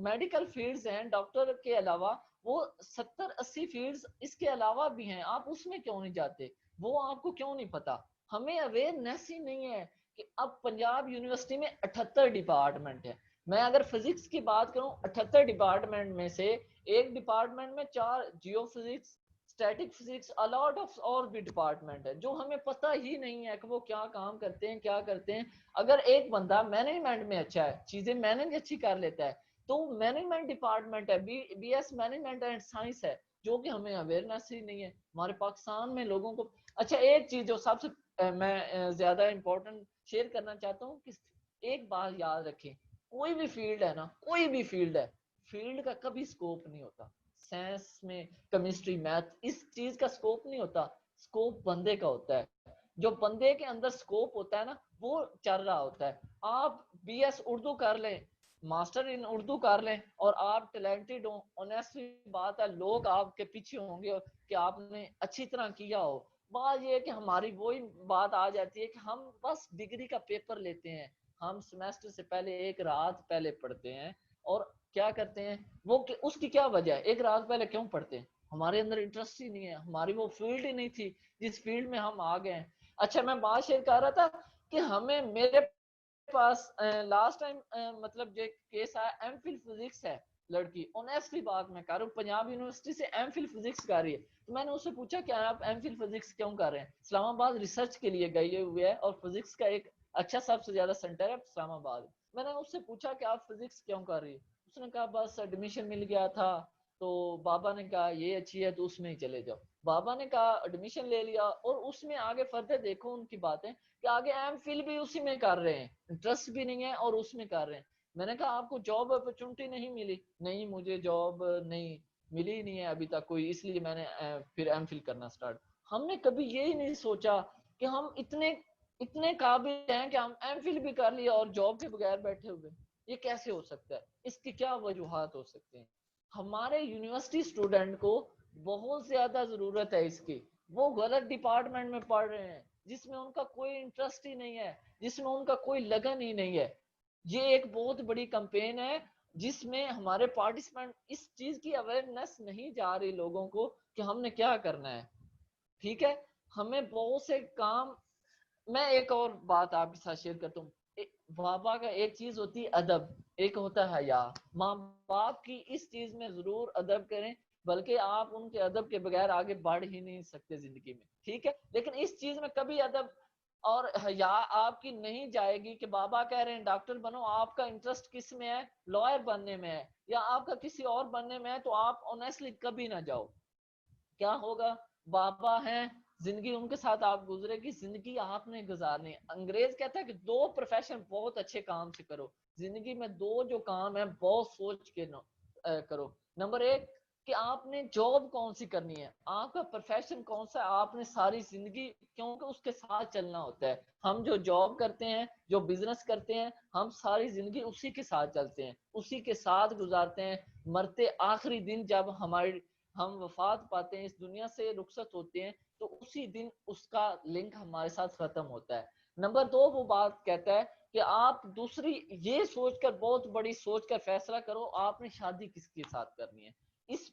मेडिकल फील्ड्स हैं, डॉक्टर के अलावा वो 70-80 फील्ड्स इसके अलावा भी हैं, आप उसमें क्यों नहीं जाते, वो आपको क्यों नहीं पता। हमें अवेयरनेस ही नहीं है कि अब पंजाब यूनिवर्सिटी में 78 डिपार्टमेंट है। मैं अगर फिजिक्स की बात करूं 78 डिपार्टमेंट में से एक डिपार्टमेंट में 4 geophysics, static physics, a lot of और भी डिपार्टमेंट है जो हमें पता ही नहीं है कि वो क्या काम करते हैं, क्या करते हैं। अगर एक बंदा मैनेजमेंट में अच्छा है, चीजें मैनेज अच्छी कर लेता है, तो मैनेजमेंट डिपार्टमेंट है, बीएस मैनेजमेंट एंड साइंस है, जो कि हमें अवेयरनेस ही नहीं है हमारे पाकिस्तान में लोगों को। अच्छा, एक चीज जो सबसे मैं ज्यादा इंपॉर्टेंट शेयर करना चाहता हूँ कि एक बात याद रखें, कोई भी फील्ड है ना, कोई भी फील्ड है, फील्ड का कभी स्कोप नहीं होता। साइंस में केमिस्ट्री, मैथ, इस चीज का स्कोप नहीं होता, स्कोप बंदे का होता है। जो बंदे के अंदर स्कोप होता है ना, वो चल रहा होता है। आप बीएस उर्दू कर लें, मास्टर इन उर्दू कर लें, और आप टैलेंटेड हो, ऑनेस्टली बात है, लोग आपके पीछे होंगे कि आपने अच्छी तरह किया हो। बात ये है कि हमारी वही बात आ जाती है कि हम बस डिग्री का पेपर लेते हैं, हम सेमेस्टर से पहले एक रात पहले पढ़ते हैं, और क्या करते हैं वो, उसकी क्या वजह है, एक रात पहले क्यों पढ़ते हैं? हमारे अंदर इंटरेस्ट ही नहीं है, हमारी वो फील्ड ही नहीं थी जिस फील्ड में हम आ गए हैं। अच्छा, मैं बात शेयर कर रहा था कि हमें, मेरे पास लास्ट टाइम मतलब जो केस आया, एमफिल फिजिक्स है लड़की, ऑनेस्टली बात मैं कर रहा हूँ, पंजाब यूनिवर्सिटी से एमफिल फिजिक्स कर रही है। तो मैंने उससे पूछा कि आप एमफिल फिजिक्स क्यों कर रहे हैं? इस्लामाबाद रिसर्च के लिए गए हुए है, और फिजिक्स का एक अच्छा सबसे ज्यादा सेंटर है इस्लामाबाद। मैंने उससे पूछा कि आप फिजिक्स क्यों कर रही है? उसने कहा बस एडमिशन मिल गया था, तो बाबा ने कहा ये अच्छी है तो उसमें ही चले जाओ। बाबा ने कहा एडमिशन ले लिया, और उसमें आगे फर्दर देखो उनकी बातें कि आगे एम फिल भी उसी में कर रहे हैं, इंटरेस्ट भी नहीं है और उसमें कर रहे हैं। मैंने कहा आपको जॉब अपॉर्चुनिटी नहीं मिली? नहीं, मुझे जॉब नहीं मिली नहीं है अभी तक कोई, इसलिए मैंने फिर एम फिल करना स्टार्ट। हमने कभी यही नहीं सोचा कि हम इतने इतने काबिल हैं कि हम एम फिल भी कर लिया और जॉब के बगैर बैठे हुए। ये कैसे हो सकता है? इसकी क्या वजूहात हो सकते हैं? हमारे यूनिवर्सिटी स्टूडेंट को बहुत ज्यादा जरूरत है इसकी। वो गलत डिपार्टमेंट में पढ़ रहे हैं जिसमें उनका कोई इंटरेस्ट ही नहीं है, जिसमें उनका कोई लगन ही नहीं है। ये एक बहुत बड़ी कैंपेन है जिसमें हमारे पार्टिसिपेंट, इस चीज की अवेयरनेस नहीं जा रही लोगों को कि हमने क्या करना है। ठीक है, हमें बहुत से काम, मैं एक और बात आपके साथ शेयर करता हूँ। बाबा का एक चीज होती है अदब, एक होता है हया। माँ बाप की इस चीज में जरूर अदब करें, बल्कि आप उनके अदब के बगैर आगे बढ़ ही नहीं सकते जिंदगी में। ठीक है, लेकिन इस चीज में कभी अदब और हया आपकी नहीं जाएगी कि बाबा कह रहे हैं डॉक्टर बनो, आपका इंटरेस्ट किस में है, लॉयर बनने में है या आपका किसी और बनने में है, तो आप ऑनेस्टली कभी ना जाओ। क्या होगा, बाबा हैं, जिंदगी उनके साथ आप गुजरेगी, जिंदगी आपने गुजारनी है। अंग्रेज कहता है कि दो प्रोफेशन बहुत अच्छे काम से करो जिंदगी में, दो जो काम है बहुत सोच के करो। नंबर एक कि आपने जॉब कौन सी करनी है, आपका प्रोफेशन कौन सा है, आपने सारी जिंदगी, क्योंकि उसके साथ चलना होता है। हम जो जॉब करते हैं, जो बिजनेस करते हैं, हम सारी जिंदगी उसी के साथ चलते हैं, उसी के साथ गुजारते हैं। मरते आखिरी दिन जब हमारी, हम वफात पाते हैं, इस दुनिया से रुखसत होते हैं, तो उसी दिन उसका लिंक हमारे साथ खत्म होता है। नंबर दो, वो बात कहता है कि आप दूसरी ये सोचकर, बहुत बड़ी सोचकर फैसला करो आपने शादी किसके साथ करनी है। इस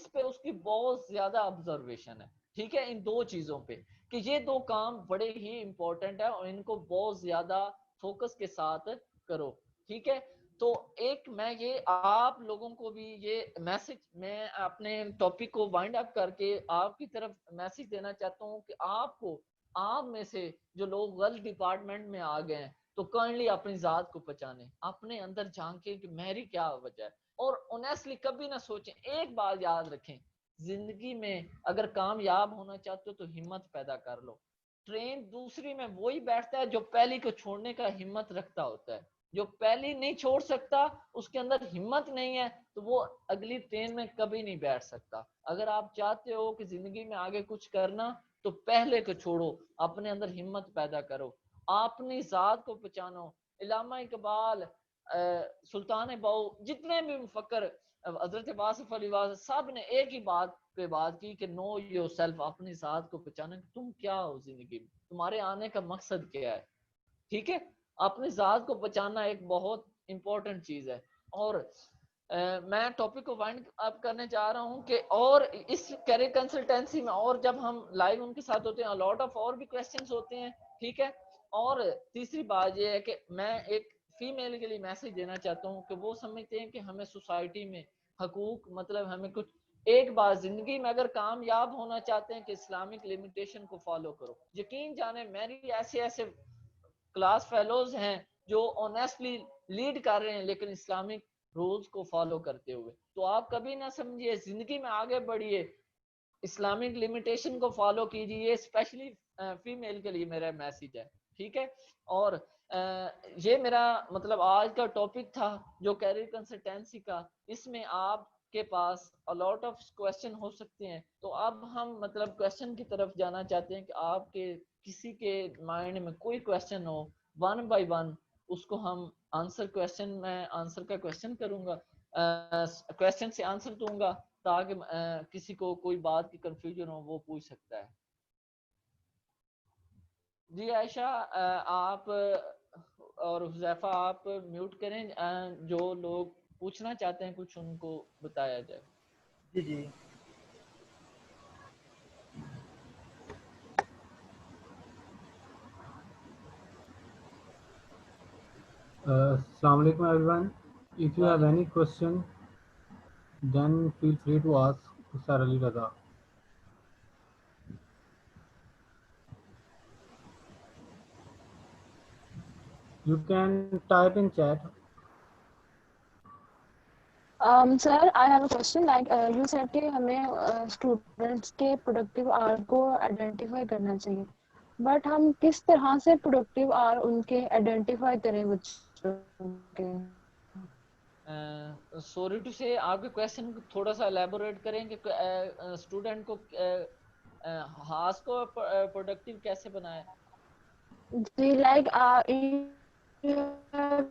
पे उसकी बहुत ज्यादा ऑब्जर्वेशन है। ठीक है, इन दो चीजों पे कि ये दो काम बड़े ही इंपॉर्टेंट है और इनको बहुत ज्यादा फोकस के साथ करो। ठीक है, तो एक मैं ये आप लोगों को भी ये मैसेज, मैं अपने टॉपिक को वाइंड अप करके आपकी तरफ मैसेज देना चाहता हूँ कि आपको, आप में से जो लोग गलत डिपार्टमेंट में आ गए हैं, तो काइंडली अपनी जात को पहचाने, अपने अंदर झांके कि मेरी क्या वजह है, और ऑनेस्टली कभी ना सोचें। एक बात याद रखें, जिंदगी में अगर कामयाब होना चाहते हो तो हिम्मत पैदा कर लो। ट्रेन दूसरी में वही बैठता है जो पहली को छोड़ने का हिम्मत रखता होता है। जो पहली नहीं छोड़ सकता, उसके अंदर हिम्मत नहीं है, तो वो अगली ट्रेन में कभी नहीं बैठ सकता। अगर आप चाहते हो कि जिंदगी में आगे कुछ करना, तो पहले को छोड़ो, अपने अंदर हिम्मत पैदा करो, अपनी जात को पहचानो। इलामा इकबाल, सुल्तान बाऊ, जितने भी मुफक्कर, हजरत वासिफ अली वाज, सब ने एक ही बात पे बात की कि नो योर सेल्फ, अपनी जात को पहचानो, तुम क्या हो जिंदगी में, तुम्हारे आने का मकसद क्या है। ठीक है, अपनी जात को बचाना एक बहुत इंपॉर्टेंट चीज है। और मैं टॉपिक को वाइंड अप करने जा रहा हूँ कि और इस कैरियर कंसल्टेंसी में, और जब हम लाइव उनके साथ होते हैं, लॉट ऑफ और भी क्वेश्चंस होते हैं। ठीक है, और तीसरी बात ये है कि मैं एक फीमेल के लिए मैसेज देना चाहता हूँ कि वो समझते हैं कि हमें सोसाइटी में हकूक, मतलब हमें कुछ एक बार जिंदगी में अगर कामयाब होना चाहते हैं कि इस्लामिक लिमिटेशन को फॉलो करो। यकीन जाने मेरी ऐसे ऐसे क्लास फेलोज हैं जो ऑनेस्टली लीड कर रहे हैं लेकिन इस्लामिक रूल्स को फॉलो करते हुए। तो आप कभी ना समझिए, जिंदगी में आगे बढ़िए, इस्लामिक लिमिटेशन को फॉलो कीजिए, स्पेशली फीमेल के लिए मेरा मैसेज है। ठीक है, और ये मेरा मतलब आज का टॉपिक था जो कैरियर कंसल्टेंसी का। इसमें आपके पास अलॉट ऑफ क्वेश्चन हो सकते हैं, तो अब हम मतलब क्वेश्चन की तरफ जाना चाहते हैं कि आपके किसी के माइंड में कोई क्वेश्चन हो, वन बाय वन उसको हम आंसर, क्वेश्चन मैं आंसर का क्वेश्चन करूंगा, क्वेश्चन से आंसर दूंगा ताकि किसी को कोई बात की कंफ्यूजन हो वो पूछ सकता है। जी आयशा, आप और हुज़ैफा आप म्यूट करें, जो लोग पूछना चाहते हैं कुछ उनको बताया जाए। जी जी। Assalamu alaikum everyone. If you have any question, then feel free to ask Sir Ali Raza. You can type in chat. Sir, I have a question. Like you said कि हमें students के productive hour को identify करना चाहिए, but हम किस तरह से productive hour उनके identify करें बच्चों के? सॉरी टू से, आपके क्वेश्चन को थोड़ा सा एलेबोरेट करें कि स्टूडेंट को हास को प्रोडक्टिव कैसे बनाए। जी, like you have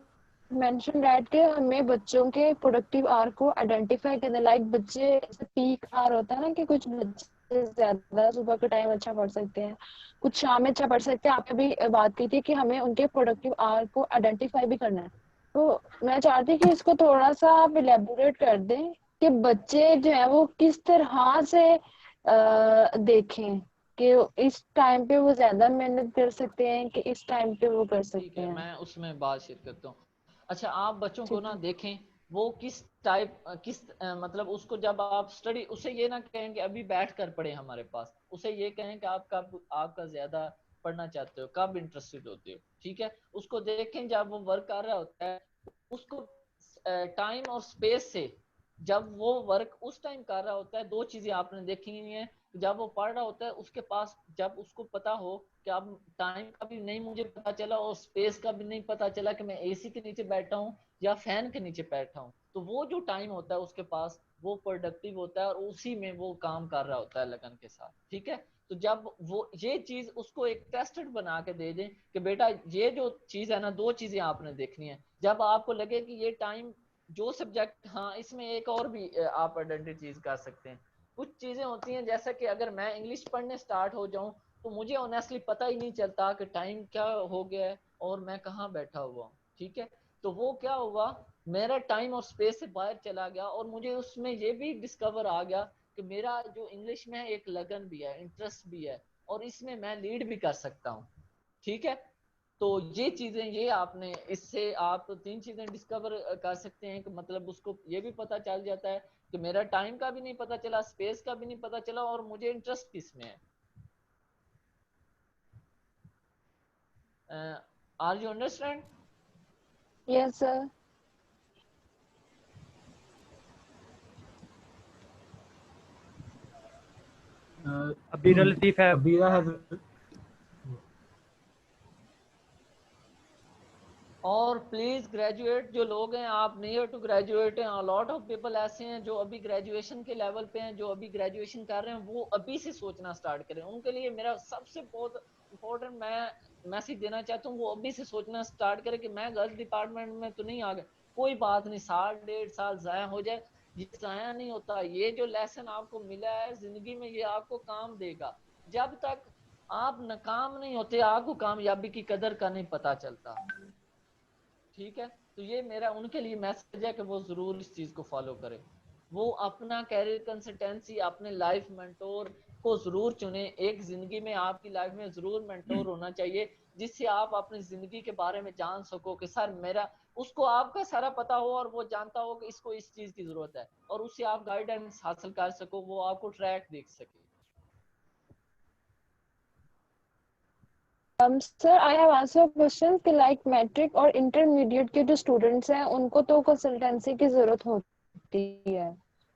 mentioned that कि हमें बच्चों के प्रोडक्टिव आवर को आइडेंटिफाई करना, लाइक बच्चे पीक आवर होता है ना कि कुछ बच्चे ज्यादा सुबह के टाइम अच्छा पढ़ सकते हैं, कुछ शाम में अच्छा पढ़ सकते हैं। आपने भी बात की थी कि हमें उनके प्रोडक्टिव आवर को आइडेंटिफाई भी करना है, तो मैं चाहती हूँ कि इसको थोड़ा सा आप इलेबोरेट कर दें कि बच्चे जो है वो किस तरह से देखें कि इस टाइम पे वो ज्यादा मेहनत कर सकते हैं कि इस टाइम पे वो कर ठीक सकते है, हैं। मैं उसमें बात शेयर करता हूँ। अच्छा, आप बच्चों को ठीक ना है। देखें वो किस टाइप मतलब उसको जब आप स्टडी, उसे ये ना कहें कि अभी बैठ कर पढ़े हमारे पास, उसे ये कहें कि आपका ज्यादा पढ़ना चाहते हो, कब इंटरेस्टेड होते हो। ठीक है, उसको देखें जब वो वर्क कर रहा होता है, उसको टाइम और स्पेस से, जब वो वर्क उस टाइम कर रहा होता है, दो चीजें आपने देखी हुई हैं। जब वो पढ़ रहा होता है उसके पास, जब उसको पता हो कि अब टाइम का भी नहीं मुझे पता चला और स्पेस का भी नहीं पता चला कि मैं एसी के नीचे बैठा हूँ या फैन के नीचे बैठा हूँ, तो वो जो टाइम होता है उसके पास वो प्रोडक्टिव होता है और उसी में वो काम कर रहा होता है लगन के साथ। ठीक है, तो जब वो ये चीज उसको एक टेस्टेड बना के दे दें कि बेटा ये जो चीज है ना, दो चीजें आपने देखनी है। जब आपको लगे कि ये टाइम जो सब्जेक्ट, हाँ इसमें एक और भी आप आइडेंटिटी चीज कर सकते हैं। कुछ चीजें होती हैं जैसा कि अगर मैं इंग्लिश पढ़ने स्टार्ट हो जाऊं तो मुझे ऑनेस्टली पता ही नहीं चलता कि टाइम क्या हो गया है और मैं कहाँ बैठा हुआ हूँ। ठीक है, तो वो क्या हुआ, मेरा टाइम और स्पेस से बाहर चला गया और मुझे उसमें ये भी डिस्कवर आ गया कि मेरा जो इंग्लिश में एक लगन भी है, इंटरेस्ट भी है और इसमें मैं लीड भी कर सकता हूँ। ठीक है, तो ये चीजें, ये आपने इससे आप तीन चीजें डिस्कवर कर सकते हैं कि मतलब उसको ये भी पता चल जाता है कि मेरा टाइम का भी नहीं पता चला, स्पेस का भी नहीं पता चला और मुझे इंटरेस्ट किस में है। Are you understand? Yes sir. Abir Latif है। Abira has और प्लीज ग्रेजुएट जो लोग हैं, आप नियर टू ग्रेजुएट हैं, लॉट ऑफ पीपल ऐसे हैं जो अभी ग्रेजुएशन के लेवल पे हैं, जो अभी ग्रेजुएशन कर रहे हैं, वो अभी से सोचना स्टार्ट करें। उनके लिए मेरा सबसे बहुत इंपॉर्टेंट मैं मैसेज देना चाहता हूँ, वो अभी से सोचना स्टार्ट करें कि मैं गर्ल्स डिपार्टमेंट में तो नहीं आ गया, कोई बात नहीं, साल डेढ़ साल जाया हो जाए, ये जाया नहीं होता। ये जो लेसन आपको मिला है जिंदगी में, ये आपको काम देगा। जब तक आप नाकाम नहीं होते, आपको कामयाबी की कदर का नहीं पता चलता। ठीक है, तो ये मेरा उनके लिए मैसेज है कि वो जरूर इस चीज को फॉलो करें। वो अपना कैरियर कंसल्टेंसी, अपने लाइफ मेंटोर को जरूर चुने। एक जिंदगी में आपकी लाइफ में जरूर मेंटोर होना चाहिए जिससे आप अपनी जिंदगी के बारे में जान सको कि सर मेरा, उसको आपका सारा पता हो और वो जानता हो कि इसको इस चीज की जरूरत है, और उससे आप गाइडेंस हासिल कर सको, वो आपको ट्रैक देख सके। Sir I have answer question कि लाइक मैट्रिक और इंटरमीडिएट के जो स्टूडेंट्स हैं उनको तो कंसल्टेंसी की जरूरत होती है,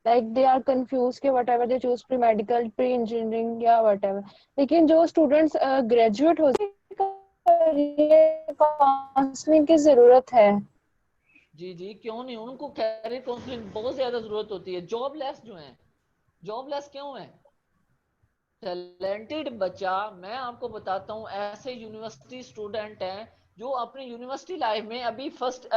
लाइक दे आर कंफ्यूज कि whatever they choose pre medical pre engineering या व्हाटएवर, लेकिन जो स्टूडेंट्स ग्रेजुएट हो काउंसलिंग की जरूरत है। जी जी, क्यों नहीं, उनको कैरियर काउंसलिंग बहुत ज्यादा जरूरत होती है। जॉबलेस जो है, जॉबलेस क्यों है? टैलेंटेड बच्चा, मैं आपको बताता हूँ, ऐसे यूनिवर्सिटी स्टूडेंट हैं जो अपनी यूनिवर्सिटी लाइफ में अभी फर्स्ट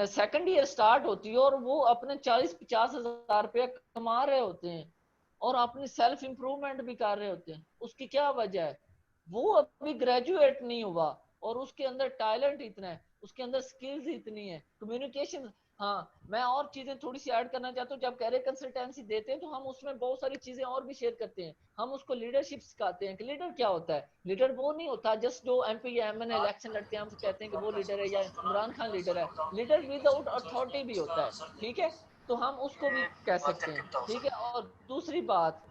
सेकंड ईयर स्टार्ट होती है और वो अपने 40-50 हजार रुपया कमा रहे होते हैं और अपनी सेल्फ इंप्रूवमेंट भी कर रहे होते हैं। उसकी क्या वजह है? वो अभी ग्रेजुएट नहीं हुआ और उसके अंदर टैलेंट इतना है, उसके अंदर स्किल्स इतनी है, कम्युनिकेशन। हाँ, मैं और चीजें थोड़ी सी ऐड करना चाहता हूँ। जब कैरियर कंसल्टेंसी देते हैं तो हम उसमें बहुत सारी चीजें और भी शेयर करते हैं। हम उसको लीडरशिप सिखाते हैं कि लीडर क्या होता है। लीडर वो नहीं होता जस्ट जो एमपी या एमएनए इलेक्शन लड़ते हैं हम कहते हैं कि वो लीडर है या इमरान खान लीडर है। लीडर विदाउट अथॉरिटी भी होता है, ठीक है, तो हम उसको भी कह सकते हैं, ठीक है। और दूसरी बात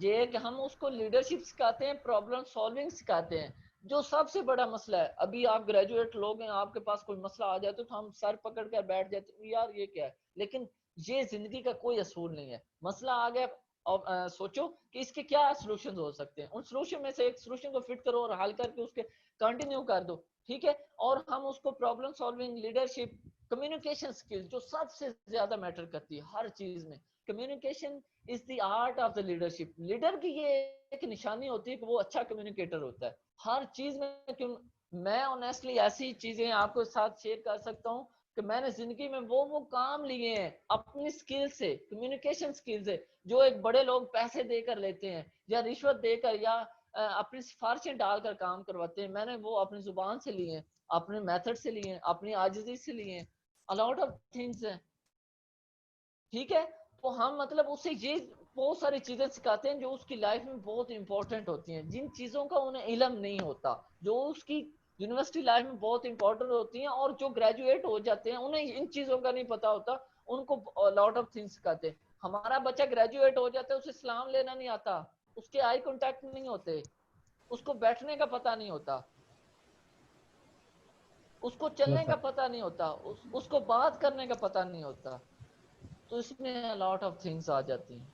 ये कि हम उसको लीडरशिप सिखाते हैं, प्रॉब्लम सॉल्विंग सिखाते हैं। जो सबसे बड़ा मसला है, अभी आप ग्रेजुएट लोग हैं, आपके पास कोई मसला आ जाए तो हम सर पकड़ कर बैठ जाते हैं यार ये क्या है, लेकिन ये जिंदगी का कोई असूल नहीं है। मसला आ गया और सोचो कि इसके क्या सोल्यूशन हो सकते हैं, उन सोल्यूशन में से एक सोल्यूशन को फिट करो और हल करके उसके कंटिन्यू कर दो, ठीक है। और हम उसको problem solving, leadership, communication skills जो सबसे ज्यादा मैटर करती है हर चीज में। Communication is the art of the leadership. Leader की ये एक निशानी होती है कि वो अच्छा कम्युनिकेटर होता है हर चीज में। क्यों, मैं ऑनेस्टली ऐसी चीजें आपको साथ शेयर कर सकता हूँ कि मैंने जिंदगी में वो काम लिए हैं अपनी स्किल से, कम्युनिकेशन स्किल से, जो एक बड़े लोग पैसे देकर लेते हैं या रिश्वत देकर या अपनी सिफारिशें डालकर काम करवाते हैं। मैंने वो अपनी जुबान से लिए हैं, अपने मेथड से लिए हैं, अपनी आजिजी से लिए हैं, अलॉट ऑफ थिंग्स हैं, ठीक है। तो हम मतलब उससे ये बहुत सारी चीजें सिखाते हैं जो उसकी लाइफ में बहुत इंपॉर्टेंट होती हैं, जिन चीजों का उन्हें इल्म नहीं होता, जो उसकी यूनिवर्सिटी लाइफ में बहुत इंपॉर्टेंट होती हैं। और जो ग्रेजुएट हो जाते हैं उन्हें इन चीजों का नहीं पता होता, उनको लॉट ऑफ थिंग्स सिखाते हैं। हमारा बच्चा ग्रेजुएट हो जाता है, उसे सलाम लेना नहीं आता, उसके आई कांटेक्ट नहीं होते, उसको बैठने का पता नहीं होता, उसको Yes, चलने का sir. पता नहीं होता, उसको बात करने का पता नहीं होता। तो इसमें लॉट ऑफ थिंग्स आ जाती हैं।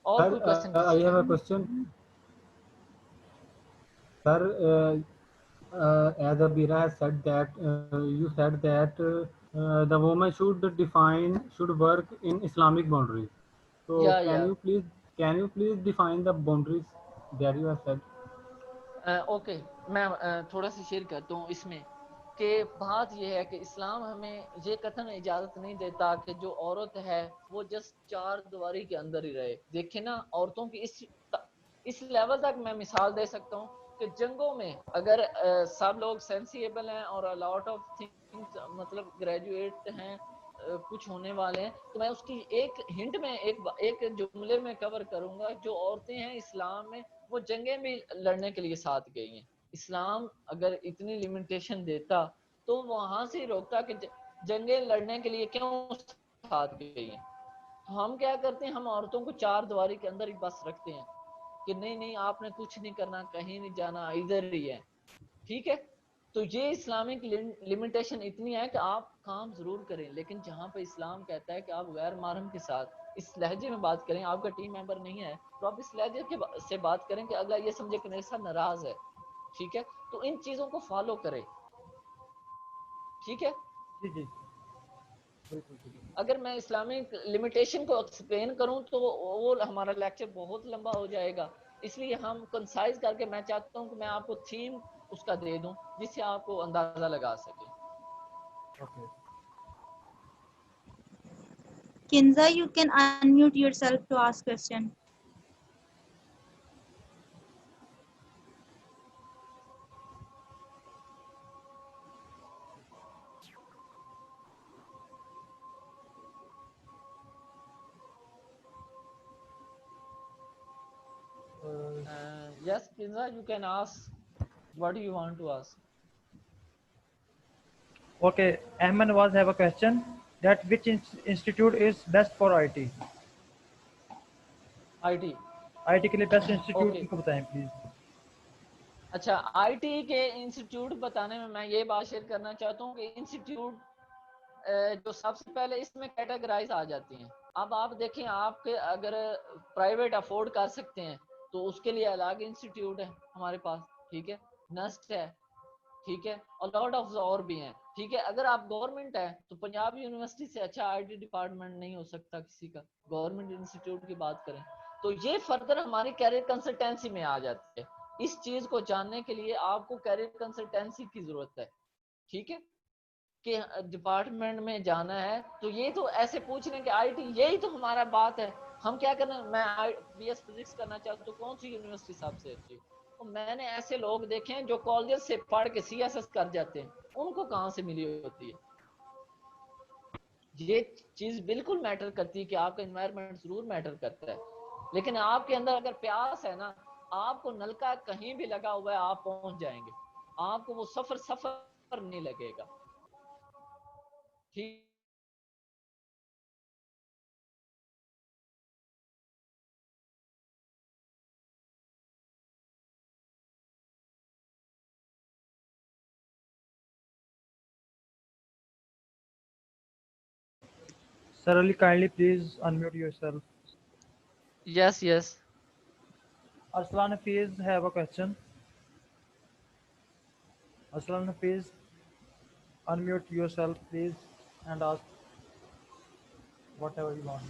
और Sir, कोई क्वेश्चन I किसी have का? a question. Sir, as Abira has said that you said that the woman should work in Islamic boundaries. So या can you please define the boundaries that you have said? Okay, मैं थोड़ा सा share करता हूँ इसमें कि बात यह है कि इस्लाम हमें ये कतन इजाजत नहीं देता कि जो औरत है वो जस्ट चार दीवारी के अंदर ही रहे। देखिए ना, औरतों की इस लेवल तक मैं मिसाल दे सकता हूँ कि जंगों में अगर सब लोग सेंसिबल हैं और लॉट ऑफ थिंग्स मतलब ग्रेजुएट हैं, कुछ होने वाले हैं, तो मैं उसकी एक हिंट में एक जुमले में कवर करूंगा। जो औरतें हैं इस्लाम में, वो जंगें भी लड़ने के लिए साथ गई हैं। इस्लाम अगर इतनी लिमिटेशन देता तो वहां से रोकता कि जंगें लड़ने के लिए क्यों साथ गई हैं। तो हम क्या करते हैं, हम औरतों को चार दीवारी के अंदर ही बस रखते हैं कि नहीं नहीं आपने कुछ नहीं करना, कहीं नहीं जाना, इधर ही है, ठीक है। तो ये इस्लामिक लिमिटेशन इतनी है कि आप काम जरूर करें, लेकिन जहां पर इस्लाम कहता है कि आप गैर महरम के साथ इस लहजे में बात करें, आपका टीम मेंबर नहीं है तो आप इस लहजे से बात करें कि अगला ये समझे कि मेरे साथ नाराज है, ठीक है। तो इन चीजों को फॉलो करें, ठीक है। जी जी बिल्कुल बिल्कुल। अगर मैं इस्लामिक लिमिटेशन को एक्सप्लेन करूं तो वो हमारा लेक्चर बहुत लंबा हो जाएगा, इसलिए हम कंसाइज करके, मैं चाहता हूं कि मैं आपको थीम उसका दे दूं जिससे आपको अंदाजा लगा सके। Okay Kinza, you can unmute yourself to ask question. Yes, Kinza, you can ask what do you want to ask? Okay, Ahmed was have a question that which institute is best for IT? IT. IT के लिए best institute Okay. हमको बताएं please. अच्छा, IT के institute बताने में मैं ये बात शेयर करना चाहता हूँ कि इंस्टीट्यूट जो सबसे पहले इसमें कैटेगराइज आ जाती हैं। अब आप देखें, आपके अगर प्राइवेट अफोर्ड कर सकते हैं तो उसके लिए अलग इंस्टीट्यूट है हमारे पास, ठीक है, नस्ट है, ठीक है, और लॉट ऑफ और भी हैं, ठीक है। अगर आप गवर्नमेंट है तो पंजाब यूनिवर्सिटी से अच्छा आईटी डिपार्टमेंट नहीं हो सकता किसी का, गवर्नमेंट इंस्टीट्यूट की बात करें तो। ये फर्दर हमारी कैरियर कंसल्टेंसी में आ जाती है। इस चीज को जानने के लिए आपको कैरियर कंसल्टेंसी की जरूरत है, ठीक है, कि डिपार्टमेंट में जाना है तो ये तो ऐसे पूछ रहे हैं कि आईटी यही तो हमारा बात है, हम क्या करना, मैं बीएस फिजिक्स करना चाहता हूँ तो कौन सी यूनिवर्सिटी सबसे अच्छी। तो मैंने ऐसे लोग देखे हैं जो कॉलेज से पढ़ के सीएसएस कर जाते हैं, उनको कहाँ से मिली होती है। ये चीज बिल्कुल मैटर करती है कि आपका एनवायरनमेंट जरूर मैटर करता है, लेकिन आपके अंदर अगर प्यास है ना, आपको नलका कहीं भी लगा हुआ है आप पहुंच जाएंगे, आपको वो सफर नहीं लगेगा, ठीक। Sarali, kindly please unmute yourself. Yes. Arslan Hafiz have a question. Arslan Hafiz, unmute yourself please and ask whatever you want.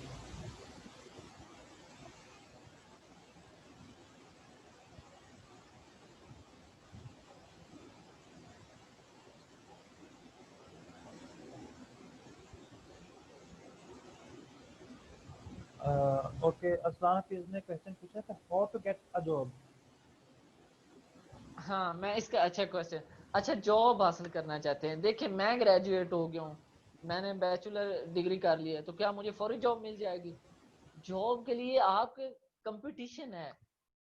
Okay, Arslan Hafiz ने क्वेश्चन पूछा था how to get a job. हाँ, मैं इसका अच्छा क्वेश्चन, अच्छा job हासिल करना चाहते हैं। देखिए, मैं ग्रेजुएट हो गया हूँ, मैंने बैचलर डिग्री कर लिया है, तो क्या मुझे फौरी जॉब मिल जाएगी? जॉब के लिए आपके कंपटीशन है,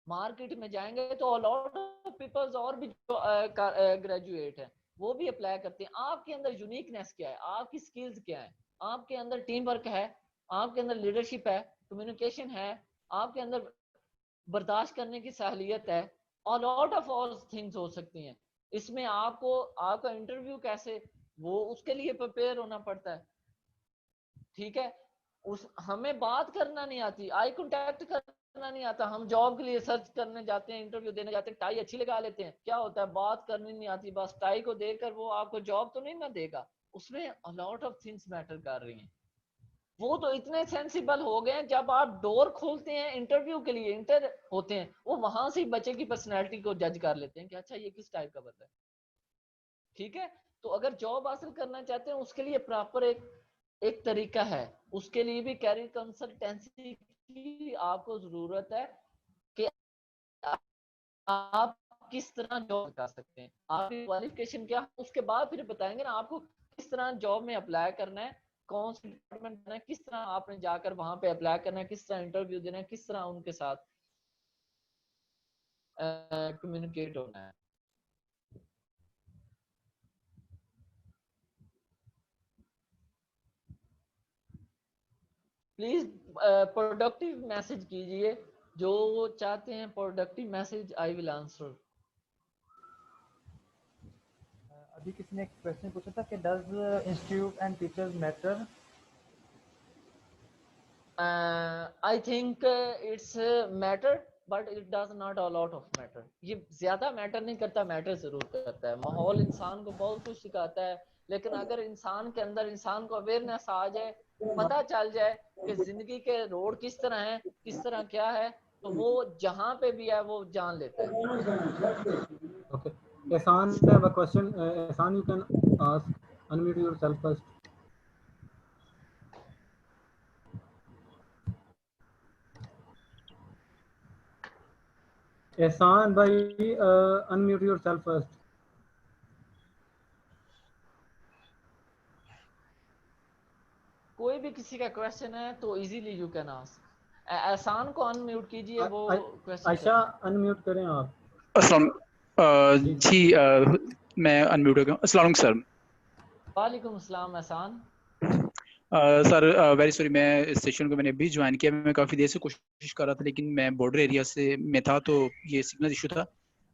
मार्केट में जाएंगे तो लॉट ऑफ पीपल्स और भी ग्रेजुएट है, वो भी अप्लाई करते हैं। आपके अंदर यूनिकनेस क्या है, आपकी स्किल्स क्या है, आपके अंदर टीम वर्क है, आपके अंदर लीडरशिप है, कम्युनिकेशन है, आपके अंदर बर्दाश्त करने की सहलियत है, और लॉट ऑफ और थिंग्स हो सकती हैं। इसमें आपको आपका इंटरव्यू कैसे, वो उसके लिए प्रिपेयर होना पड़ता है, ठीक है। हमें बात करना नहीं आती, आई कांटेक्ट करना नहीं आता, हम जॉब के लिए सर्च करने जाते हैं, इंटरव्यू देने जाते हैं, टाई अच्छी लगा लेते हैं, क्या होता है, बात करनी नहीं आती, बस टाई को देकर वो आपको जॉब तो नहीं ना देगा, उसमें लॉट ऑफ थिंग्स मैटर कर रही हैं। वो तो इतने सेंसिबल हो गए हैं, जब आप डोर खोलते हैं इंटरव्यू के लिए, इंटर होते हैं, वो वहां से ही बच्चे की पर्सनैलिटी को जज कर लेते हैं कि अच्छा ये किस टाइप का बंदा है, ठीक है। तो अगर जॉब हासिल करना चाहते हैं उसके लिए प्रॉपर एक तरीका है, उसके लिए भी कैरियर कंसल्टेंसी की आपको जरूरत है कि आप किस तरह जॉब कर सकते हैं, आपकी क्वालिफिकेशन क्या, उसके बाद फिर बताएंगे ना आपको किस तरह जॉब में अप्लाई करना है, कौन सी डिपार्टमेंट करना है, किस तरह आपने जाकर वहां पे अप्लाई करना है, किस तरह इंटरव्यू देना है, किस तरह उनके साथ कम्युनिकेट होना है। प्लीज प्रोडक्टिव मैसेज कीजिए, जो चाहते हैं productive message, I will answer. अभी किसी ने एक क्वेश्चन पूछा था कि does institute and teachers matter. I think it's matter, but it does not a lot of matter. ये ज्यादा मैटर नहीं करता, मैटर जरूर करता है। माहौल इंसान को बहुत कुछ सिखाता है, लेकिन अगर इंसान के अंदर इंसान को अवेयरनेस आ जाए, पता चल जाए कि जिंदगी के रोड किस तरह है, किस तरह क्या है, तो वो जहाँ पे भी है वो जान लेता है। Okay. Ehsan, I have a question. Ehsan, you can ask. Unmute yourself first. Ehsan, bhai, unmute yourself first. कोई भी किसी का क्वेश्चन है तो इजीली यू कैन आस्क। एहसान को अनम्यूट कीजिए, वो क्वेश्चन आयशा, अनम्यूट करें आप। अस्सलाम जी मैं अनम्यूट हो गया। अस्सलाम वालेकुम सर। वालेकुम अस्सलाम एहसान। सर वेरी सॉरी, मैं इस सेशन को मैंने अभी ज्वाइन किया। मैं काफ़ी देर से कोशिश कर रहा था, लेकिन मैं बॉर्डर एरिया से में था तो ये सिग्नल इशू था।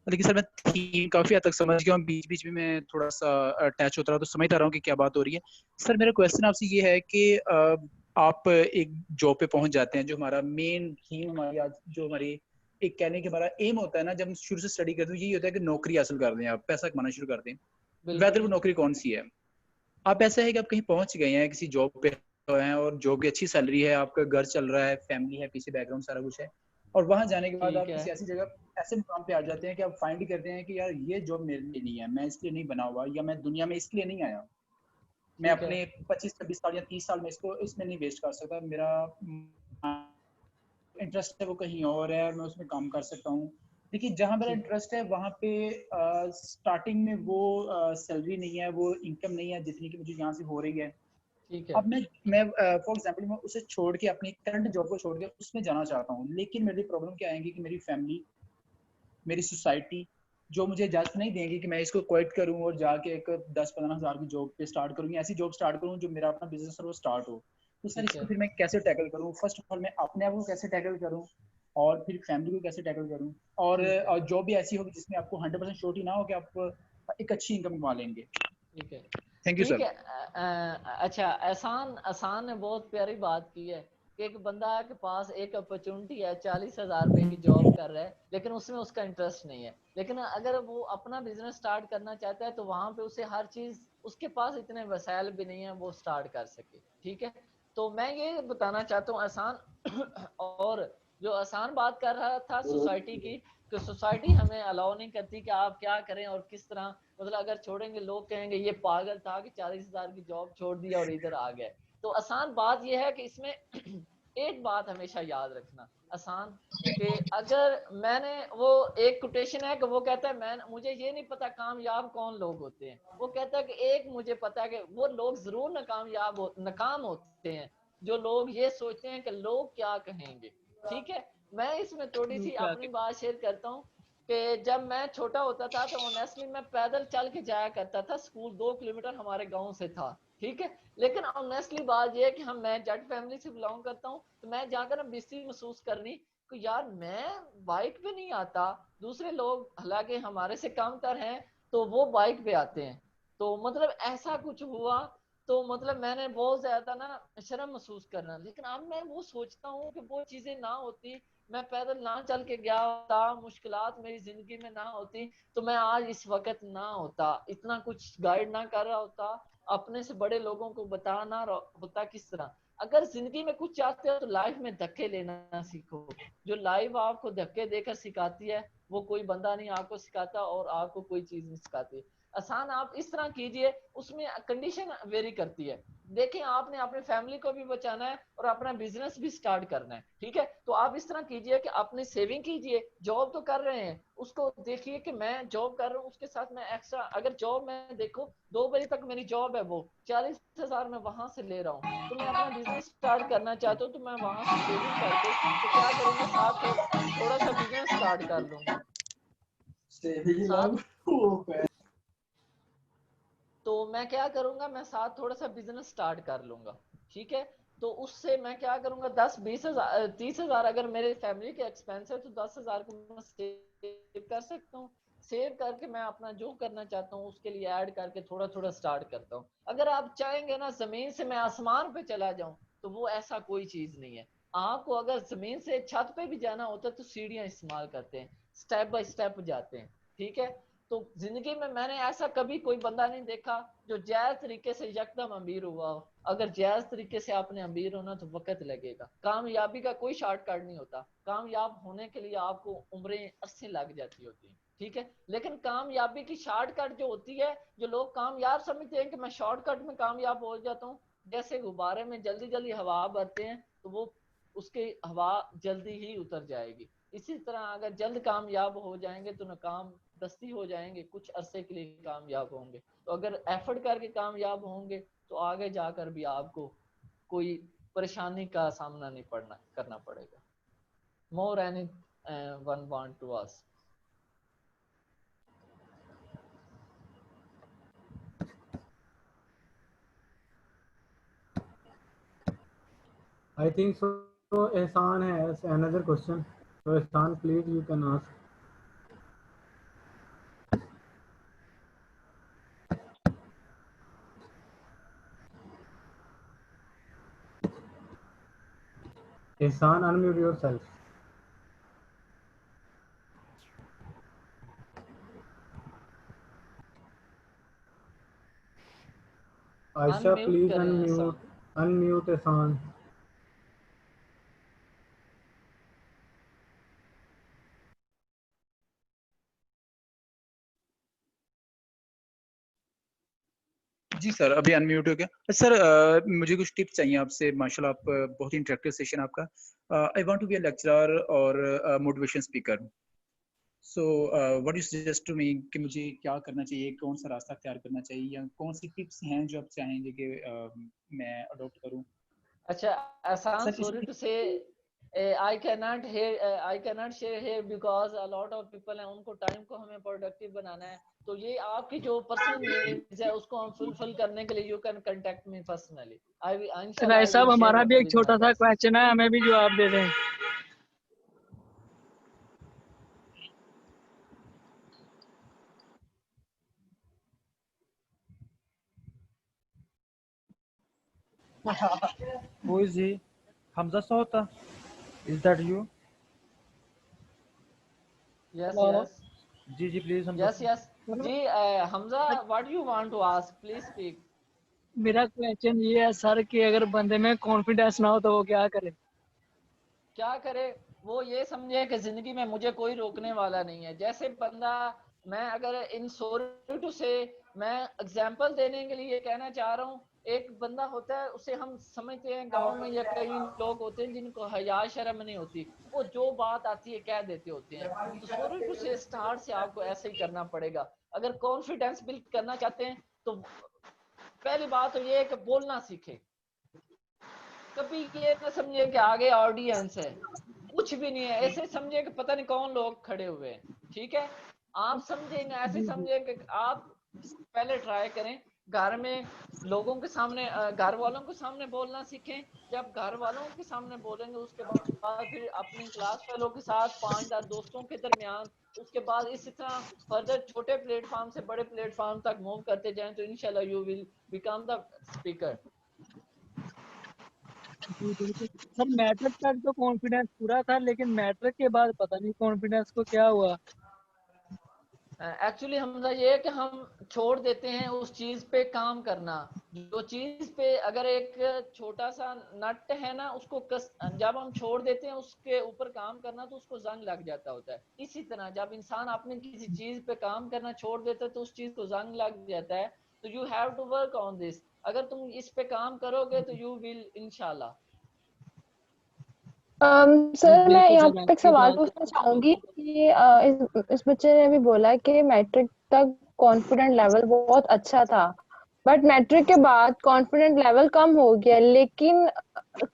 लेकिन सर मैं थीम काफ़ी हद तक समझ गया हूँ। बीच बीच में मैं थोड़ा सा अटैच होता रहा तो समझता रहा हूँ कि क्या बात हो रही है। सर मेरा क्वेश्चन आपसे ये है कि आप एक जॉब पे पहुंच जाते हैं, जो हमारा मेन थीम, हमारी आज जो हमारी एक कहने के हमारा एम होता है ना, जब हम शुरू से स्टडी करते हैं, यही होता है कि नौकरी हासिल कर दें, आप पैसा कमाना शुरू कर दें, वेदर वो नौकरी कौन सी है। आप ऐसा है कि आप कहीं पहुंच गए हैं, किसी जॉब पे हैं और जॉब की अच्छी सैलरी है, आपका घर चल रहा है, फैमिली है, पीछे बैकग्राउंड सारा कुछ है, और वहां जाने के बाद ठीक आप है। किसी ऐसी जगह ऐसे मुकाम पे आ जाते हैं कि आप फाइंड करते हैं कि यार ये जॉब मेरे लिए नहीं है, मैं इसके लिए नहीं बना हुआ, या मैं दुनिया में इसके लिए नहीं आया, मैं ठीक है। अपने 25-26 साल या 30 साल में इसको इसमें नहीं वेस्ट कर सकता, मेरा इंटरेस्ट है वो कहीं और है, मैं उसमें काम कर सकता हूँ। देखिए जहाँ मेरा ठीक इंटरेस्ट है वहाँ पे स्टार्टिंग में वो सैलरी नहीं है, वो इनकम नहीं है जितनी कि मुझे यहाँ से हो रही है। ठीक है। अब मैं फॉर एग्जांपल मैं उसे छोड़ के, अपनी करंट जॉब को छोड़ के उसमें जाना चाहता हूँ, लेकिन मेरी प्रॉब्लम क्या आएंगी कि मेरी फैमिली, मेरी सोसाइटी जो मुझे इजाजत नहीं देंगी कि मैं इसको क्विट करूं और जाके एक 10-15 हज़ार की जॉब पे स्टार्ट करूं, ऐसी जॉब स्टार्ट करूं जो मेरा अपना बिजनेस है वो स्टार्ट हो। तो सर ठीक इसको है। फिर मैं कैसे टैकल करूं? फर्स्ट ऑफ ऑल मैं अपने आप को कैसे टैकल करूं, और फिर फैमिली को कैसे टैकल करूं, और जॉब भी ऐसी होगी जिसमें आपको 100% श्योरिटी ना हो कि आप एक अच्छी इनकम कमा लेंगे। ठीक है। थैंक यू ठीक सर। है। अच्छा, आसान आसान ने बहुत प्यारी बात की है कि एक बंदा के पास एक अपॉर्चुनिटी है, 40,000 रुपए की जॉब कर रहा है, लेकिन उसमें उसका इंटरेस्ट नहीं है। लेकिन अगर वो अपना बिजनेस स्टार्ट करना चाहता है तो वहां पे उसे हर चीज, उसके पास इतने वसाइल भी नहीं है वो स्टार्ट कर सके। ठीक है। तो मैं ये बताना चाहता हूँ आसान और जो आसान बात कर रहा था सोसाइटी की, कि सोसाइटी हमें अलाउ नहीं करती कि आप क्या करें और किस तरह, मतलब अगर छोड़ेंगे लोग कहेंगे ये पागल था कि 40,000 की जॉब छोड़ दिया और इधर आ गए। तो आसान बात यह है कि इसमें एक बात हमेशा याद रखना आसान, कि अगर मैंने, वो एक कोटेशन है कि वो कहता है मैं, मुझे ये नहीं पता कामयाब कौन लोग होते हैं, वो कहता है कि एक मुझे पता है कि वो लोग जरूर नाकाम होते हैं जो लोग ये सोचते हैं कि लोग क्या कहेंगे। ठीक है। मैं इसमें थोड़ी सी अपनी बात शेयर करता हूँ कि जब मैं छोटा होता था तो ऑनेस्टली मैं पैदल चल के जाया करता था स्कूल, 2 किलोमीटर हमारे गांव से था। ठीक है। लेकिन ऑनेस्टली बात यह है कि मैं जट फैमिली से बिलोंग करता हूँ, तो मैं जाकर ना बेइज्जती महसूस करनी कि यार मैं बाइक पे नहीं आता, दूसरे लोग हालांकि हमारे से कम तर हैं तो वो बाइक पे आते हैं। तो मतलब ऐसा कुछ हुआ, तो मतलब मैंने बहुत ज्यादा ना शर्म महसूस करना। लेकिन अब मैं वो सोचता हूँ कि वो चीजें ना होती, मैं पैदल ना चल के गया होता, मुश्किलात मेरी जिंदगी में ना होती, तो मैं आज इस वक्त ना होता, इतना कुछ गाइड ना कर रहा होता, अपने से बड़े लोगों को बताना होता किस तरह। अगर जिंदगी में कुछ चाहते हो तो लाइफ में धक्के लेना सीखो। जो लाइफ आपको धक्के देकर सिखाती है वो कोई बंदा नहीं आपको सिखाता, और आपको कोई चीज नहीं सिखाती। आसान आप इस तरह कीजिए, उसमें कंडीशन वेरी करती है। देखिए आपने अपने फैमिली को भी बचाना है और अपना बिजनेस भी स्टार्ट करना है। ठीक है। तो आप इस तरह कीजिए कि अपनी सेविंग कीजिए, जॉब तो कर रहे हैं उसको देखिए कि मैं जॉब कर रहा हूँ, उसके साथ मैं एक्स्ट्रा, अगर जॉब में देखो 2 बजे तक मेरी जॉब है, वो 40,000 मैं वहां से ले रहा हूँ, तो मैं अपना बिजनेस स्टार्ट करना चाहता हूँ, तो मैं वहां से सेविंग करके तो क्या करूंगा, साथ थोड़ा सा बिजनेस स्टार्ट कर लूंगा साथ। तो मैं क्या करूंगा, मैं साथ थोड़ा सा बिजनेस स्टार्ट कर लूंगा। ठीक है। तो उससे मैं क्या करूंगा, 10-20 हज़ार 30,000 अगर मेरे फैमिली के एक्सपेंस है तो 10,000 को मैं सेव कर सकता हूँ। सेव करके मैं अपना जो करना चाहता हूँ उसके लिए ऐड करके थोड़ा थोड़ा स्टार्ट करता हूँ। अगर आप चाहेंगे ना जमीन से मैं आसमान पे चला जाऊं, तो वो ऐसा कोई चीज नहीं है। आपको अगर जमीन से छत पे भी जाना होता है तो सीढ़ियां इस्तेमाल करते हैं, स्टेप बाय स्टेप जाते हैं। ठीक है। तो जिंदगी में मैंने ऐसा कभी कोई बंदा नहीं देखा जो जायज तरीके से यकदम अमीर हुआ हो। अगर जायज तरीके से आपने अमीर होना तो वक्त लगेगा, कामयाबी का कोई शॉर्टकट नहीं होता। कामयाब होने के लिए आपको उम्रें 80 लग जाती होती हैं। ठीक है। लेकिन कामयाबी की शॉर्टकट जो होती है, जो लोग कामयाब समझते हैं कि मैं शॉर्टकट में कामयाब हो जाता हूँ, जैसे गुब्बारे में जल्दी जल्दी हवा भरते हैं तो वो उसकी हवा जल्दी ही उतर जाएगी। इसी तरह अगर जल्द कामयाब हो जाएंगे तो नाकाम दस्ती हो जाएंगे, कुछ अरसे के लिए कामयाब होंगे। तो अगर एफर्ट करके कामयाब होंगे तो आगे जाकर भी आपको कोई परेशानी का सामना नहीं करना पड़ेगा। More any one want to ask? I think so. So Ehsan has another question. So Ehsan, please you can ask. Ehsan, unmute yourself. Aisha, unmute please करें unmute. एहसान। Unmute Ehsan. जी सर, अभी अनम्यूट हो गया। Sir मुझे कुछ tips चाहिए आपसे। माशाल्लाह आप बहुत ही इंटरेक्टिव सेशन आपका। I want to be a lecturer और motivation speaker. So what you suggest to me कि मुझे क्या करना चाहिए, कौन सा रास्ता अख्तियार करना चाहिए, या कौन सी टिप्स हैं जो आप चाहेंगे कि मैं अडॉप्ट करूं? अच्छा एहसान, सर सॉरी इसमें टू से I cannot share here because a lot of people हैं, उनको टाइम को हमें प्रोडक्टिव बनाना है। तो ये आपकी जो पर्सनल नीड्स है उसको हम फुलफिल करने के लिए you can contact me personally. इंशाल्लाह राय आई साहब, विल शेयर हमारा भी एक विद माय छोटा सा बेस्ट। क्वेश्चन है, हमें भी जवाब दे दें। Who is he? Hamza Sota. Is that you? Yes hello. Yes जी प्लीज हमजा यस यस जी Hamza, what you want to ask, please speak. मेरा क्वेश्चन ये है सर कि अगर बंदे में कॉन्फिडेंस ना हो तो वो क्या करे? क्या करे? वो ये समझे कि जिंदगी में मुझे कोई रोकने वाला नहीं है। जैसे बंदा, मैं अगर इन सॉरी टू से, मैं एग्जांपल देने के लिए कहना चाह रहा हूँ। एक बंदा होता है, उसे हम समझते हैं गांव में, या कई लोग होते हैं जिनको हया शर्म नहीं होती, वो जो बात आती है कह देते होते हैं। तो सॉरी टू से स्टार्ट से आपको ऐसे ही करना पड़ेगा। अगर कॉन्फिडेंस बिल्ड करना चाहते हैं तो पहली बात तो ये है कि बोलना सीखें। कभी ये ना समझे कि आगे ऑडियंस है, कुछ भी नहीं है। ऐसे समझे कि पता नहीं कौन लोग खड़े हुए हैं। ठीक है, आप समझे ना, ऐसे जी जी। समझे कि आप पहले ट्राई करें घर में लोगों के सामने, घर वालों के सामने बोलना सीखें। जब घर वालों के सामने बोलेंगे उसके बाद फिर अपनी क्लास फेलो के साथ 5-10 दोस्तों के दरमियान, उसके बाद इसी तरह फर्दर छोटे प्लेटफॉर्म से बड़े प्लेटफॉर्म तक मूव करते जाएं, तो इंशाल्लाह you will become the speaker. जी बिल्कुल सर, मैट्रिक तक तो कॉन्फिडेंस पूरा था, लेकिन मैट्रिक के बाद पता नहीं कॉन्फिडेंस को क्या हुआ। एक्चुअली हमला ये है कि हम छोड़ देते हैं उस चीज पे काम करना। जो चीज पे अगर एक छोटा सा नट है ना, उसको जब हम छोड़ देते हैं उसके ऊपर काम करना, तो उसको जंग लग जाता होता है। इसी तरह जब इंसान अपने किसी चीज पे काम करना छोड़ देता है तो उस चीज को जंग लग जाता है। तो you have to work on this. अगर तुम इस पे काम करोगे तो यू विल इंशाल्लाह। जी सर मैं बिल्कुल यहाँ सर, पे एक आपकी सवाल बात। पूछना चाहूंगी कि इस बच्चे ने भी बोला कि मैट्रिक तक कॉन्फिडेंट लेवल बहुत अच्छा था, बट मैट्रिक के बाद कॉन्फिडेंट लेवल कम हो गया। लेकिन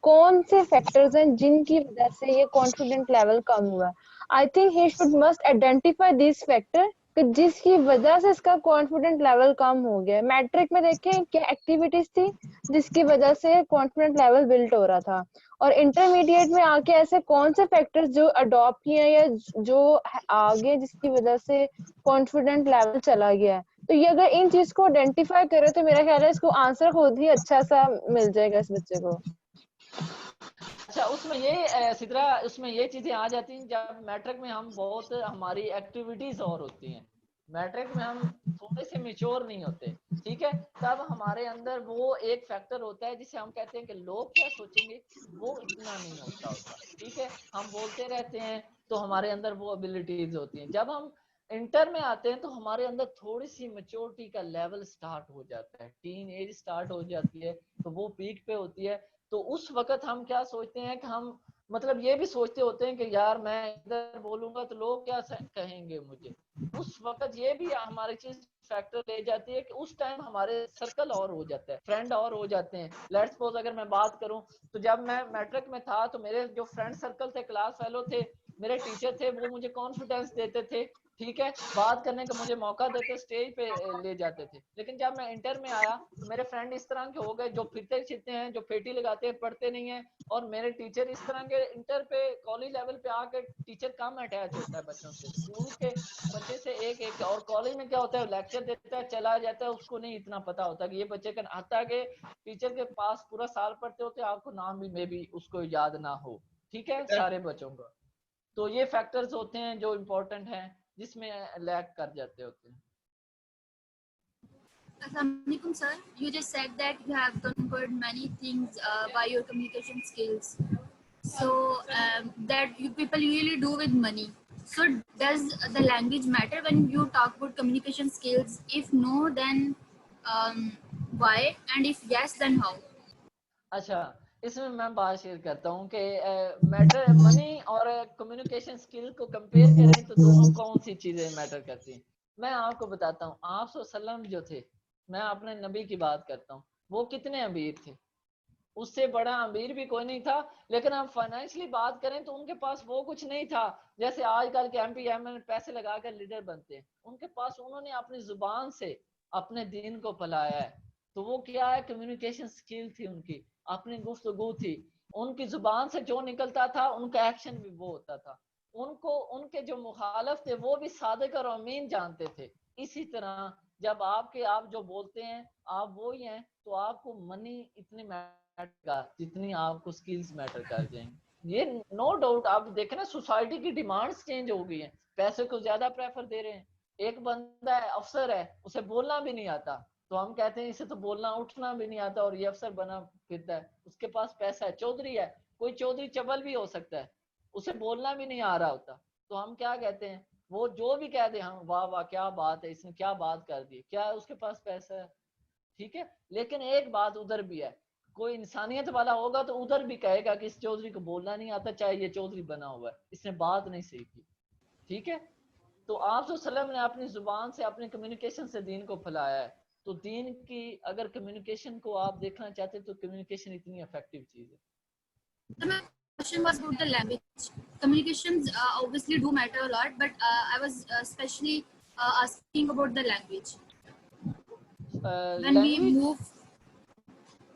कौन से फैक्टर्स हैं जिनकी वजह से ये कॉन्फिडेंट लेवल कम हुआ? I think he should must identify this factor कि जिसकी वजह से इसका कॉन्फिडेंट लेवल कम हो गया। मैट्रिक में देखें क्या एक्टिविटीज थी जिसकी वजह से कॉन्फिडेंट लेवल बिल्ड हो रहा था, और इंटरमीडिएट में आके ऐसे कौन से फैक्टर्स जो अडॉप्ट किए हैं या जो आगे जिसकी वजह से कॉन्फिडेंट लेवल चला गया है। तो ये अगर इन चीज को आइडेंटिफाई करे तो मेरा ख्याल है इसको आंसर खुद ही अच्छा सा मिल जाएगा इस बच्चे को। अच्छा, उसमें ये सिद्रा, उसमें ये चीजें आ जाती हैं जब मैट्रिक में हम बहुत हमारी एक्टिविटीज और होती हैं। मैट्रिक में हम थोड़े से मेच्योर नहीं होते। ठीक है, तब हमारे अंदर वो एक फैक्टर होता है जिसे हम कहते हैं कि लोग क्या सोचेंगे, वो इतना नहीं होता। ठीक है, हम बोलते रहते हैं तो हमारे अंदर वो एबिलिटीज होती हैं। जब हम इंटर में आते हैं तो हमारे अंदर थोड़ी सी मेच्योरिटी का लेवल स्टार्ट हो जाता है, टीन एज स्टार्ट हो जाती है, तो वो पीक पे होती है। तो उस वक्त हम क्या सोचते हैं कि हम, मतलब ये भी सोचते होते हैं कि यार मैं इधर बोलूंगा तो लोग क्या कहेंगे मुझे। उस वक्त ये भी हमारी चीज फैक्टर ले जाती है कि उस टाइम हमारे सर्कल और हो जाता है, फ्रेंड और हो जाते हैं। लेट्स सपोज अगर मैं बात करूं, तो जब मैं मैट्रिक में था तो मेरे जो फ्रेंड सर्कल थे, क्लास फेलो थे, मेरे टीचर थे, वो मुझे कॉन्फिडेंस देते थे। ठीक है, बात करने का मुझे मौका देते, स्टेज पे ले जाते थे। लेकिन जब मैं इंटर में आया तो मेरे फ्रेंड इस तरह के हो गए जो फिरते छिरते हैं, जो फेटी लगाते हैं, पढ़ते नहीं है। और मेरे टीचर इस तरह के, इंटर पे कॉलेज लेवल पे आकर टीचर कम अटैच होता है बच्चों से, स्कूल के बच्चे से एक एक। और कॉलेज में क्या होता है, लेक्चर देता है चला जाता है, उसको नहीं इतना पता होता कि ये बच्चे का, आता के टीचर के पास पूरा साल पढ़ते होते आपको नाम भी मे भी उसको याद ना हो, ठीक है, सारे बच्चों का। तो ये फैक्टर्स होते हैं जो इम्पोर्टेंट हैं, जिसमें लैग कर जाते होते हैं। Assalamualaikum sir, you just said that you have conquered many things by your communication skills. So that you people usually do with money. So does the language matter when you talk about communication skills? If no, then why? And if yes, then how? अच्छा, इसमें मैं बात share करता हूँ कि matter money और communication skill को compare करें तो दोनों कौन सी चीजें मैटर करती हैं। मैं आपको बताता हूँ, आप सल्लम जो थे, मैं अपने नबी की बात करता हूँ, वो कितने अमीर थे, उससे बड़ा अमीर भी कोई नहीं था। लेकिन हम फाइनेंशियली बात करें तो उनके पास वो कुछ नहीं था जैसे आजकल के एमपी एमएलए पैसे लगाकर लीडर बनते हैं। उनके पास, उन्होंने अपनी जुबान से अपने दीन को फैलाया है। तो वो क्या है, कम्युनिकेशन स्किल थी उनकी, अपनी गुफ्तगू थी, उनकी जुबान से जो निकलता था उनका एक्शन भी वो होता था। उनको, उनके जो मुखालफ थे वो भी सादिक और अमीन जानते थे। इसी तरह जब आप जो बोलते हैं आप वो ही हैं, तो आपको मनी इतनी मैटर जितनी आपको स्किल्स मैटर कर जाएंगे। ये नो डाउट, आप देखें ना, सोसाइटी की डिमांड्स चेंज हो गई हैं, पैसे को ज्यादा प्रेफर दे रहे हैं। एक बंदा है, अफसर है, उसे बोलना भी नहीं आता, तो हम कहते हैं इसे तो बोलना उठना भी नहीं आता और ये अफसर बना फिरता है। उसके पास पैसा है, चौधरी है, कोई चौधरी चबल भी हो सकता है, उसे बोलना भी नहीं आ रहा होता, तो हम क्या कहते हैं, वो जो भी कह दे हम वाह वाह क्या बात है, इसने क्या बात कर दी, क्या है उसके पास पैसा है, ठीक है। लेकिन एक बात उधर भी है, कोई इंसानियत वाला होगा तो उधर भी कहेगा कि इस चौधरी को बोलना नहीं आता, चाहे ये चौधरी बना हुआ है, इसने बात नहीं सीखी, ठीक है। तो आप सल्लम ने अपनी जुबान से, अपने कम्युनिकेशन से दीन को फैलाया है। तो दीन की अगर कम्युनिकेशन को आप देखना चाहते हैं तो कम्युनिकेशन इतनी इफेक्टिव चीज है। So my question was about the language. Communications obviously do matter a lot, but I was especially asking about the language. When we move,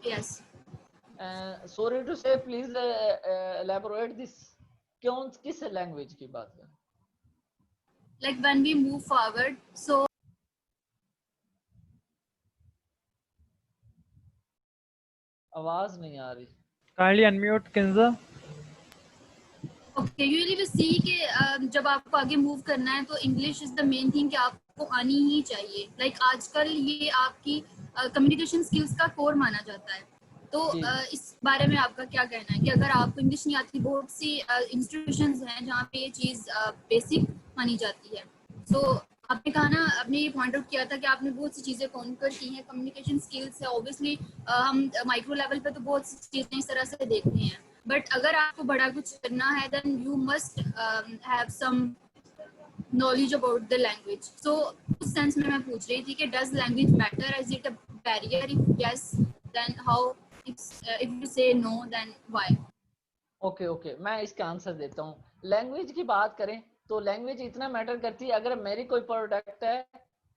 yes. Sorry to say, please elaborate this. कौन किस language की बात करें? Like when we move forward, so आवाज नहीं आ रही। Kindly unmute Kinza. okay, usually we see कि जब आपको आगे मूव करना है तो English is the main thing कि आपको आनी ही चाहिए। लाइक आजकल ये आपकी कम्युनिकेशन स्किल्स का कोर माना जाता है। तो इस बारे में आपका क्या कहना है कि अगर आपको इंग्लिश नहीं आती, बहुत सी इंस्टीट्यूशंस हैं जहाँ पे ये चीज़ बेसिक मानी जाती है। सो आपने कहा ना, आपने ये पॉइंट आउट किया था कि आपने बहुत सी चीज़ें कॉन्कर की हैं, कम्युनिकेशन स्किल्स है। ऑब्वियसली हम माइक्रो लेवल पे तो बहुत सी चीज़ें इस तरह से देखते हैं, बट अगर आपको बड़ा कुछ करना है then you must have some knowledge about the language. So उस सेंस में मैं पूछ रही थी कि does language matter, is it a barrier? If yes then how, if you say no then why? Okay, मैं इसका आंसर देता हूँ। लैंग्वेज की बात करें तो लैंग्वेज इतना मैटर करती है, अगर मेरी कोई प्रोडक्ट है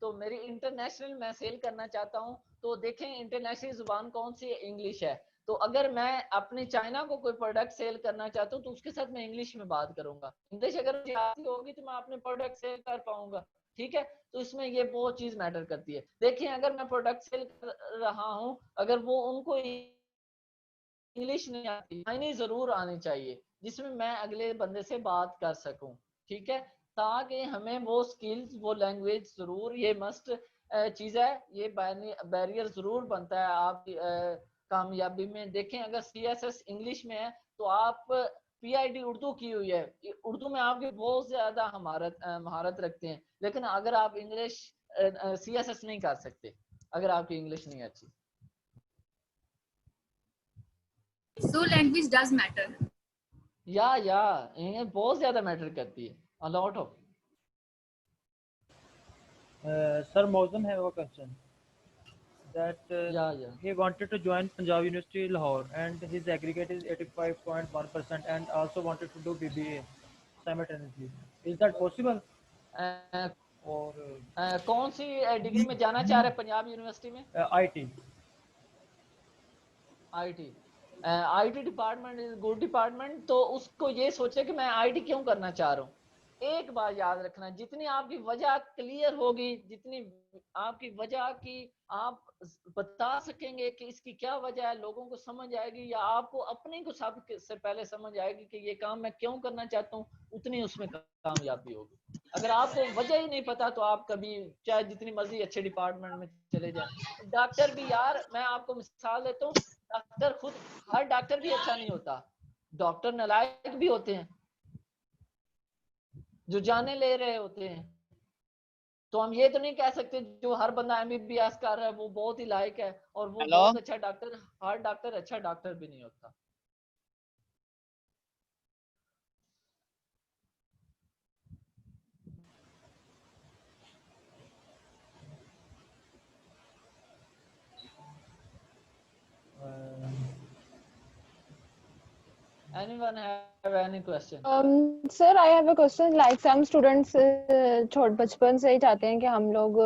तो मेरी इंटरनेशनल मैं सेल करना चाहता हूँ, तो देखें इंटरनेशनल जुबान कौन सी है, इंग्लिश है। तो अगर मैं अपने चाइना को कोई प्रोडक्ट सेल करना चाहता हूँ तो उसके साथ मैं इंग्लिश में बात करूंगा। इंग्लिश अगर मुझे आती होगी तो मैं अपने प्रोडक्ट सेल कर पाऊंगा, ठीक है। तो इसमें ये बहुत चीज मैटर करती है। देखिए अगर मैं प्रोडक्ट सेल कर रहा हूँ, अगर वो उनको इंग्लिश नहीं आती, चाइनीज जरूर आनी चाहिए जिसमें मैं अगले बंदे से बात कर सकूं, ठीक है। ताकि हमें वो स्किल्स, वो लैंग्वेज जरूर, ये मस्ट चीज है, ये बैरियर जरूर बनता है आपकी कामयाबी में। देखें अगर सीएसएस इंग्लिश में है तो आप पीआईडी उर्दू की हुई है, उर्दू में आपके बहुत ज्यादा महारत रखते हैं, लेकिन अगर आप इंग्लिश सीएसएस नहीं कर सकते अगर आपकी इंग्लिश नहीं अच्छी। So language does matter. या बहुत ज्यादा मैटर करती है, a lot of. Sir Mozam have a question that he wanted to join Punjab University Lahore and his aggregate is 85.1% and also wanted to do BBA simultaneously. Is that possible? और कौन सी degree में जाना चाह रहे हैं Punjab university में? IT. IT department is good department. तो उसको ये सोचे कि मैं आईटी क्यों करना चाह रहा हूँ। एक बात याद रखना, जितनी आपकी वजह क्लियर होगी, जितनी आपकी वजह की आप बता सकेंगे कि इसकी क्या वजह है, लोगों को समझ आएगी, या आपको अपने को सब से पहले समझ आएगी कि ये काम मैं क्यों करना चाहता हूँ, उतनी उसमें कामयाबी होगी। अगर आपको वजह ही नहीं पता तो आप कभी चाहे जितनी मर्जी अच्छे डिपार्टमेंट में चले जाए। डॉक्टर भी यार, मैं आपको मिसाल देता हूँ, डॉक्टर खुद, हर डॉक्टर भी अच्छा नहीं होता, डॉक्टर नालायक भी होते हैं जो जाने ले रहे होते हैं। तो हम ये तो नहीं कह सकते जो हर बंदा एमबीबीएस कर रहा है वो बहुत ही लायक है और वो बहुत अच्छा डॉक्टर। हर डॉक्टर अच्छा डॉक्टर भी नहीं होता। Anyone have any question? Sir, I have a question. Like some students छोट बचपन से ही चाहते हैं कि हम लोग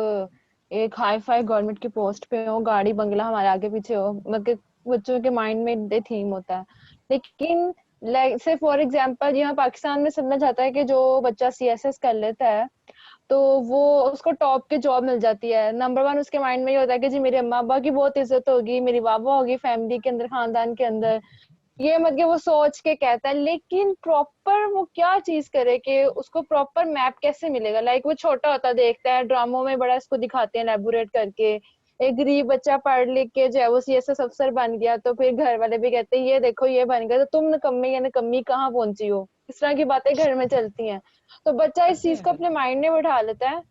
एक हाई फाई गवर्नमेंट की पोस्ट पे हो, गाड़ी बंगला हमारे आगे पीछे हो, मतलब बच्चों के माइंड में ये थीम होता है। लेकिन लाइक से फॉर एग्जांपल यहाँ पाकिस्तान में समझा जाता है कि जो बच्चा सीएसएस कर लेता है तो वो उसको टॉप के जॉब मिल जाती है। नंबर 1 उसके माइंड में ये होता है कि जी मेरे अम्मा अब्बा की बहुत इज्जत होगी, मेरी वाह होगी फैमिली के अंदर, खानदान के अंदर, ये मतलब वो सोच के कहता है। लेकिन प्रॉपर वो क्या चीज करे कि उसको प्रॉपर मैप कैसे मिलेगा? लाइक वो छोटा होता देखता है ड्रामों में, बड़ा इसको दिखाते हैं एलैबोरेट करके, एक गरीब बच्चा पढ़ लिख के जो है वो सीएसएस अफसर बन गया, तो फिर घर वाले भी कहते हैं ये देखो ये बन गया, तो तुम नकम्मी या नकम्मी कहाँ पहुंची हो, इस तरह की बातें घर में चलती हैं। तो बच्चा इस चीज को अपने माइंड में बैठा लेता है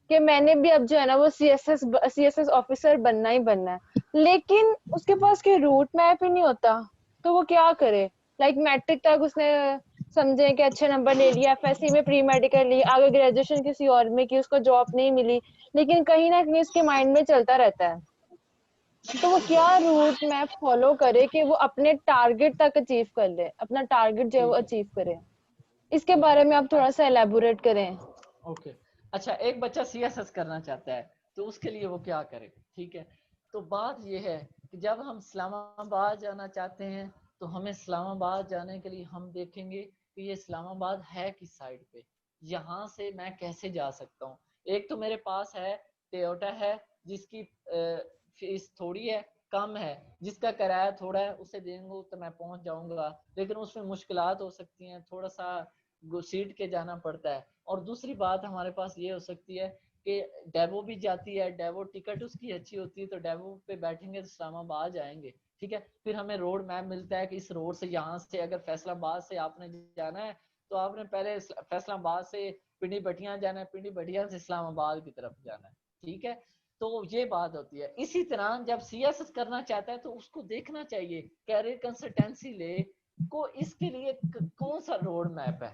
कि मैंने भी अब जो है ना वो सीएसएस ऑफिसर बनना ही बनना है। लेकिन उसके पास कोई रूट मैप ही नहीं होता, तो वो क्या करे? लाइक मैट्रिक तक उसने समझे कि अच्छे नंबर ले लिया, एफएससी में प्री मेडिकल ली, आगे ग्रेजुएशन किसी और में की, उसको जॉब नहीं मिली, लेकिन कहीं ना कहीं उसके माइंड में चलता रहता है। तो वो क्या रूट मैप फॉलो करे कि वो अपने टारगेट तक अचीव कर ले, अपना टारगेट जो है वो अचीव करे? इसके बारे में आप थोड़ा सा एलैबोरेट करें। ओके अच्छा, एक बच्चा सीएसएस करना चाहता है तो उसके लिए वो क्या करे? ठीक है, तो बात ये है कि जब हम इस्लामाबाद जाना चाहते हैं तो हमें इस्लामाबाद जाने के लिए हम देखेंगे कि ये इस्लामाबाद है किस साइड पे, यहाँ से मैं कैसे जा सकता हूँ। एक तो मेरे पास है टोयोटा है जिसकी फीस थोड़ी है, कम है, जिसका किराया थोड़ा है, उसे देंगे तो मैं पहुंच जाऊंगा, लेकिन उसमें मुश्किलात हो सकती हैं, थोड़ा सा घसीट के जाना पड़ता है। और दूसरी बात हमारे पास ये हो सकती है कि डेवो भी जाती है, डेवो टिकट उसकी अच्छी होती है तो डेवो पे बैठेंगे तो इस्लामाबाद जाएंगे। ठीक है, फिर हमें रोड मैप मिलता है कि इस रोड से, यहाँ से अगर फैसलाबाद से आपने जाना है तो आपने पहले फैसलाबाद से पिंडी बटियां जाना है, पिंडी बटियां से इस्लामाबाद की तरफ जाना है। ठीक है, तो ये बात होती है। इसी तरह जब सीएसएस करना चाहता है तो उसको देखना चाहिए कैरियर कंसल्टेंसी ले को इसके लिए कौन सा रोड मैप है,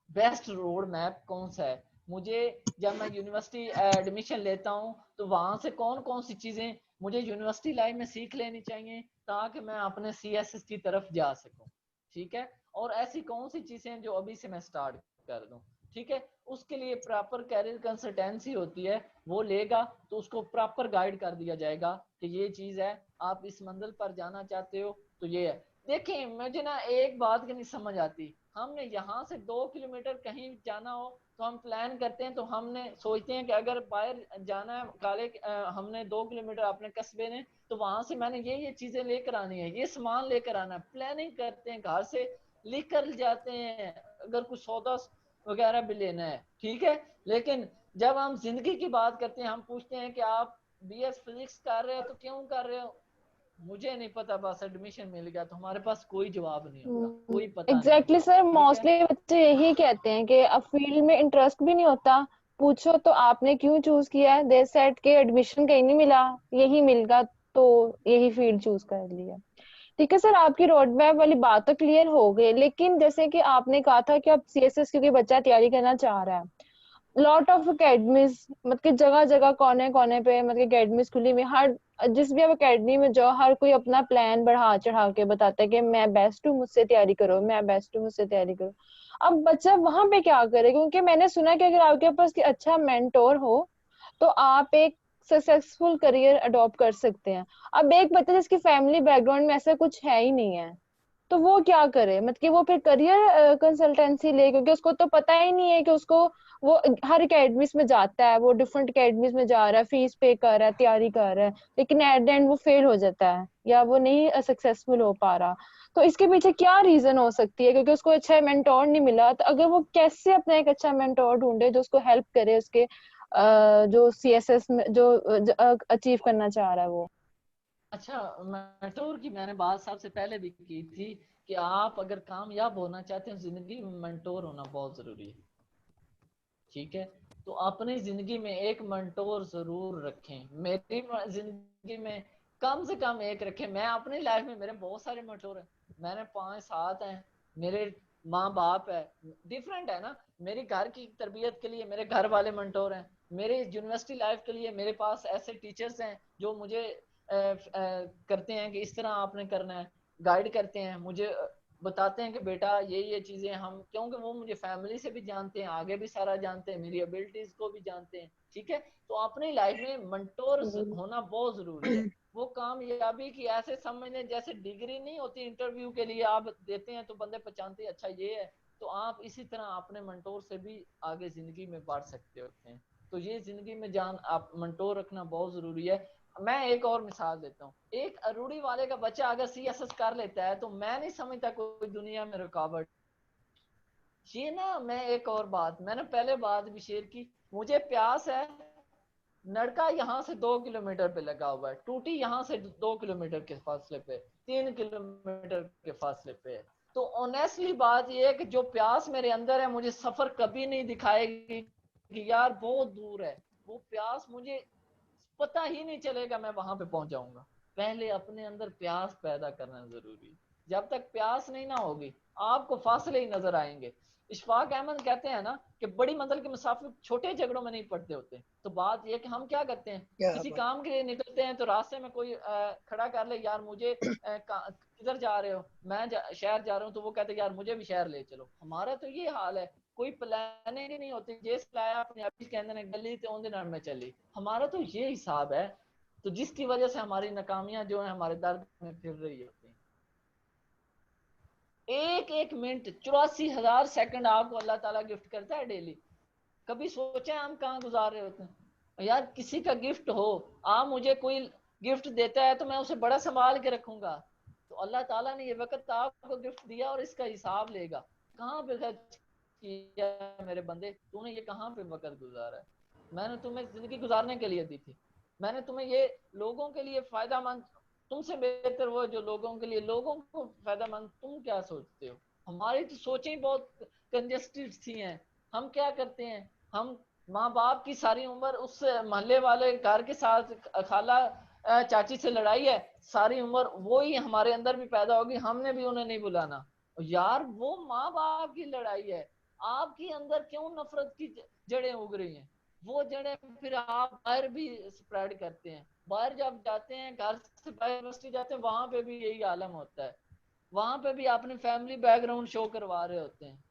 बेस्ट रोड मैप कौन सा है। मुझे जब मैं यूनिवर्सिटी एडमिशन लेता हूँ तो वहां से कौन कौन सी चीजें मुझे यूनिवर्सिटी लाइफ में सीख लेनी चाहिए ताकि मैं अपने सीएसएस की तरफ जा सकूं। ठीक है, और ऐसी कौन सी चीजें जो अभी से मैं स्टार्ट कर दूं। ठीक है, उसके लिए प्रॉपर कैरियर कंसल्टेंसी होती है, वो लेगा तो उसको प्रॉपर गाइड कर दिया जाएगा कि ये चीज है, आप इस मंजिल पर जाना चाहते हो तो ये है। देखिए मुझे ना एक बात की नहीं समझ आती, हमने यहाँ से 2 किलोमीटर कहीं जाना हो तो हम प्लान करते हैं, तो हमने सोचते हैं कि अगर बाहर जाना है काले हमने 2 किलोमीटर अपने कस्बे ने, तो वहां से मैंने ये चीजें लेकर आनी है, ये सामान लेकर आना है, प्लानिंग करते हैं, घर से लिख कर जाते हैं अगर कुछ सौदा वगैरह भी लेना है। ठीक है, लेकिन जब हम जिंदगी की बात करते हैं हम पूछते हैं कि आप बीएस फिजिक्स कर रहे हो तो क्यों कर रहे हो, मुझे नहीं पता, बस एडमिशन मिल गया, तो हमारे पास कोई जवाब नहीं होता, कोई पता Exactly, नहीं। सर मोस्टली बच्चे यही कहते हैं कि अब फील्ड में इंटरेस्ट भी नहीं होता, पूछो तो आपने क्यों चूज किया है, दे सेट के एडमिशन कहीं नहीं मिला, यही मिल गया तो यही फील्ड चूज कर लिया। ठीक है सर, आपकी रोड मैप वाली बात तो क्लियर हो गई, लेकिन जैसे कि आपने कहा था कि अब सीएसएस क्योंकि बच्चा तैयारी करना चाह रहा है, लॉट ऑफ अकेडमीज मतलब जगह जगह कोने कोने पे मतलब अकेडमीज खुली हुई, जिस भी आप अकेडमी में जाओ, हर कोई अपना प्लान बढ़ा चढ़ा के बताता है कि मैं बेस्ट हूँ, मुझसे तैयारी करो, मैं बेस्ट हूँ, मुझसे तैयारी करो। अब बच्चा वहां पे क्या करे? क्योंकि मैंने सुना कि अगर आपके पास अच्छा मेंटोर हो तो आप एक सक्सेसफुल करियर अडॉप्ट कर सकते हैं। अब एक बच्चा जिसकी फैमिली बैकग्राउंड में ऐसा कुछ है ही नहीं है, तो वो क्या करे? मतलब कि वो फिर करियर कंसल्टेंसी ले, क्योंकि उसको तो पता ही नहीं है कि उसको, वो हर एकेडमीज में जाता है, वो डिफरेंट एकेडमीज में जा रहा है, फीस पे कर रहा है, तैयारी कर रहा है, लेकिन एट द एंड वो फेल हो जाता है या वो नहीं सक्सेसफुल हो पा रहा। तो इसके पीछे क्या रीजन हो सकती है? क्योंकि उसको अच्छा मेंटोर नहीं मिला, तो अगर वो कैसे अपना एक अच्छा मेंटोर ढूंढे जो उसको हेल्प करे उसके जो सीएसएस में जो अचीव करना चाह रहा है वो। अच्छा, मेंटोर की मैंने बात सबसे पहले भी की थी कि आप अगर कामयाब होना चाहते हैं जिंदगी में, मेंटोर होना बहुत जरूरी है। ठीक है, तो अपनी जिंदगी में एक मेंटोर जरूर रखें। मेरी जिंदगी में कम से कम एक रखें। मैं अपनी लाइफ में, मेरे बहुत सारे मेंटोर हैं, मैंने 5-7 हैं। मेरे माँ बाप है, डिफरेंट है ना। मेरी घर की तरबियत के लिए मेरे घर वाले मेंटोर हैं, मेरे यूनिवर्सिटी लाइफ के लिए मेरे पास ऐसे टीचर्स हैं जो मुझे करते हैं कि इस तरह आपने करना है, गाइड करते हैं मुझे, बताते हैं कि बेटा ये चीजें हम, क्योंकि वो मुझे फैमिली से भी जानते हैं, आगे भी सारा जानते हैं, मेरी एबिलिटीज को भी जानते हैं। ठीक है, तो अपनी लाइफ में मेंटोर होना बहुत जरूरी है। वो कामयाबी की ऐसे समझ लें जैसे डिग्री नहीं होती, इंटरव्यू के लिए आप देते हैं तो बंदे पहचानते हैं अच्छा ये है, तो आप इसी तरह अपने मेंटोर से भी आगे जिंदगी में बढ़ सकते होते हैं। तो ये जिंदगी में जान आप मेंटोर रखना बहुत जरूरी है। मैं एक और मिसाल देता हूँ, एक अरूड़ी वाले का बच्चा अगर सीएसएस कर लेता है तो मैं नहीं समझता कोई दुनिया में रुकावट। ये ना, मैं एक और बात, मैंने पहले बात भी शेयर की, मुझे प्यास है, नलका यहाँ से 2 किलोमीटर पे लगा हुआ है, टूटी यहाँ से 2 किलोमीटर के फासले पे, 3 किलोमीटर के फासले पे है। तो ऑनेस्टली बात यह है कि जो प्यास मेरे अंदर है मुझे सफर कभी नहीं दिखाएगी कि यार बहुत दूर है। वो प्यास मुझे पता ही नहीं चलेगा मैं वहां पे पहुंच जाऊंगा। पहले अपने अंदर प्यास पैदा करना जरूरी। जब तक प्यास नहीं ना होगी आपको फासले ही नजर आएंगे। इशफाक अहमद कहते हैं ना कि बड़ी मंजिल के मुसाफिर छोटे झगड़ों में नहीं पड़ते होते। तो बात यह कि हम क्या करते हैं, किसी काम के लिए निकलते हैं तो रास्ते में कोई खड़ा कर ले, यार मुझे किधर जा रहे हो, मैं शहर जा रहा हूँ, तो वो कहते हैं यार मुझे भी शहर ले चलो। हमारा तो ये हाल है, कोई प्लानिंग ही नहीं होती, जिस लाया अपने आप कहते हैं गली ते ओंदे नाल में चली। हमारा तो ये हिसाब है, तो जिसकी वजह से हमारी नाकामियां जो है हमारे दर्द में फिर रही होती हैं। एक एक मिनट 84,000 सेकंड आपको अल्लाह ताला गिफ्ट करता है डेली। कभी सोचे हम कहाँ गुजार रहे होते हैं? यार किसी का गिफ्ट हो, आप मुझे कोई गिफ्ट देता है तो मैं उसे बड़ा संभाल के रखूंगा। तो अल्लाह ताला ने ये वक्त आपको गिफ्ट दिया और इसका हिसाब लेगा। कहाँ पे खर्च किया मेरे बंदे, तूने ये कहाँ पे वक्त गुजारा है? मैंने तुम्हें जिंदगी गुजारने के लिए दी थी, मैंने तुम्हें ये लोगों के लिए फायदा मंद, तुमसे बेहतर वो जो लोगों के लिए, लोगों को फायदा मंद तुम क्या सोचते हो? हमारी तो सोचें बहुत कंजेस्टेड सी हैं। हम क्या करते हैं, हम माँ बाप की सारी उम्र उस मोहल्ले वाले घर के साथ खाला चाची से लड़ाई है, सारी उम्र वो ही हमारे अंदर भी पैदा होगी, हमने भी उन्हें नहीं बुलाना। यार वो माँ बाप की लड़ाई है, आपके अंदर क्यों नफरत की जड़ें उग रही हैं? वो जड़ें फिर आप बाहर भी स्प्रेड करते हैं। बाहर जब जाते हैं, घर से बाहर यूनिवर्सिटी जाते हैं, वहां पे भी यही आलम होता है। वहां पे भी अपने फैमिली बैकग्राउंड शो करवा रहे होते हैं।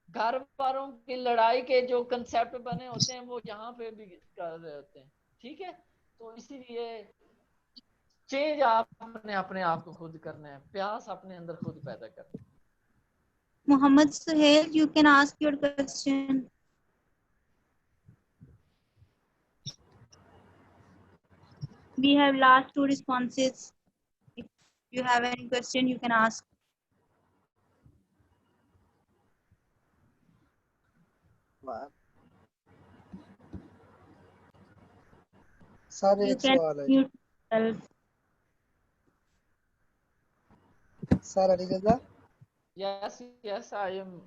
घर वालों की लड़ाई के जो कंसेप्ट बने होते हैं वो यहाँ पे भी कर रहे होते हैं। ठीक है, तो इसीलिए चेंज आपने अपने आप को खुद करना है, प्यास अपने अंदर खुद पैदा करना है। Muhammad Suhail, you can ask your question. We have last 2 responses. If you have any question, you can ask. Sir You एक can सवाल है। mute yourself. Sir Ali Raza. Yes I am.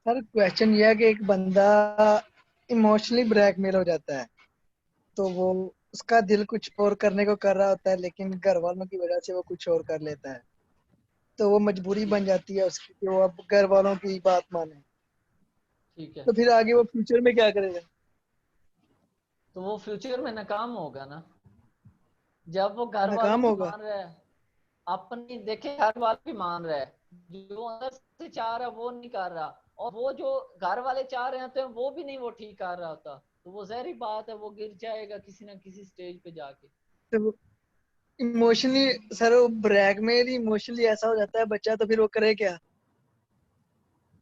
Sir question ये है कि एक बंदा emotionally blackmail हो जाता है, तो वो उसका दिल कुछ और करने को कर रहा होता है, लेकिन घर वालों की वजह से वो कुछ और कर लेता है, तो वो मजबूरी बन जाती है उसकी कि वो अब घर वालों की बात माने। ठीक है, तो फिर आगे वो फ्यूचर में क्या करेगा? तो वो फ्यूचर में नाकाम होगा ना। जब वो घर वालों नाकाम की होगा। मान रहा है, अपनी देखे घर वाले भी मान रहा है, जो अंदर से चाह रहा है वो नहीं कर रहा, और वो जो घर वाले चाह रहे होते हैं वो भी नहीं वो ठीक कर रहा होता, तो वो ज़ाहिर बात है वो गिर जाएगा किसी ना किसी स्टेज पे जाके। तो इमोशनली सर वो ब्लैकमेल इमोशनली ऐसा हो जाता है बच्चा, तो फिर वो करे क्या?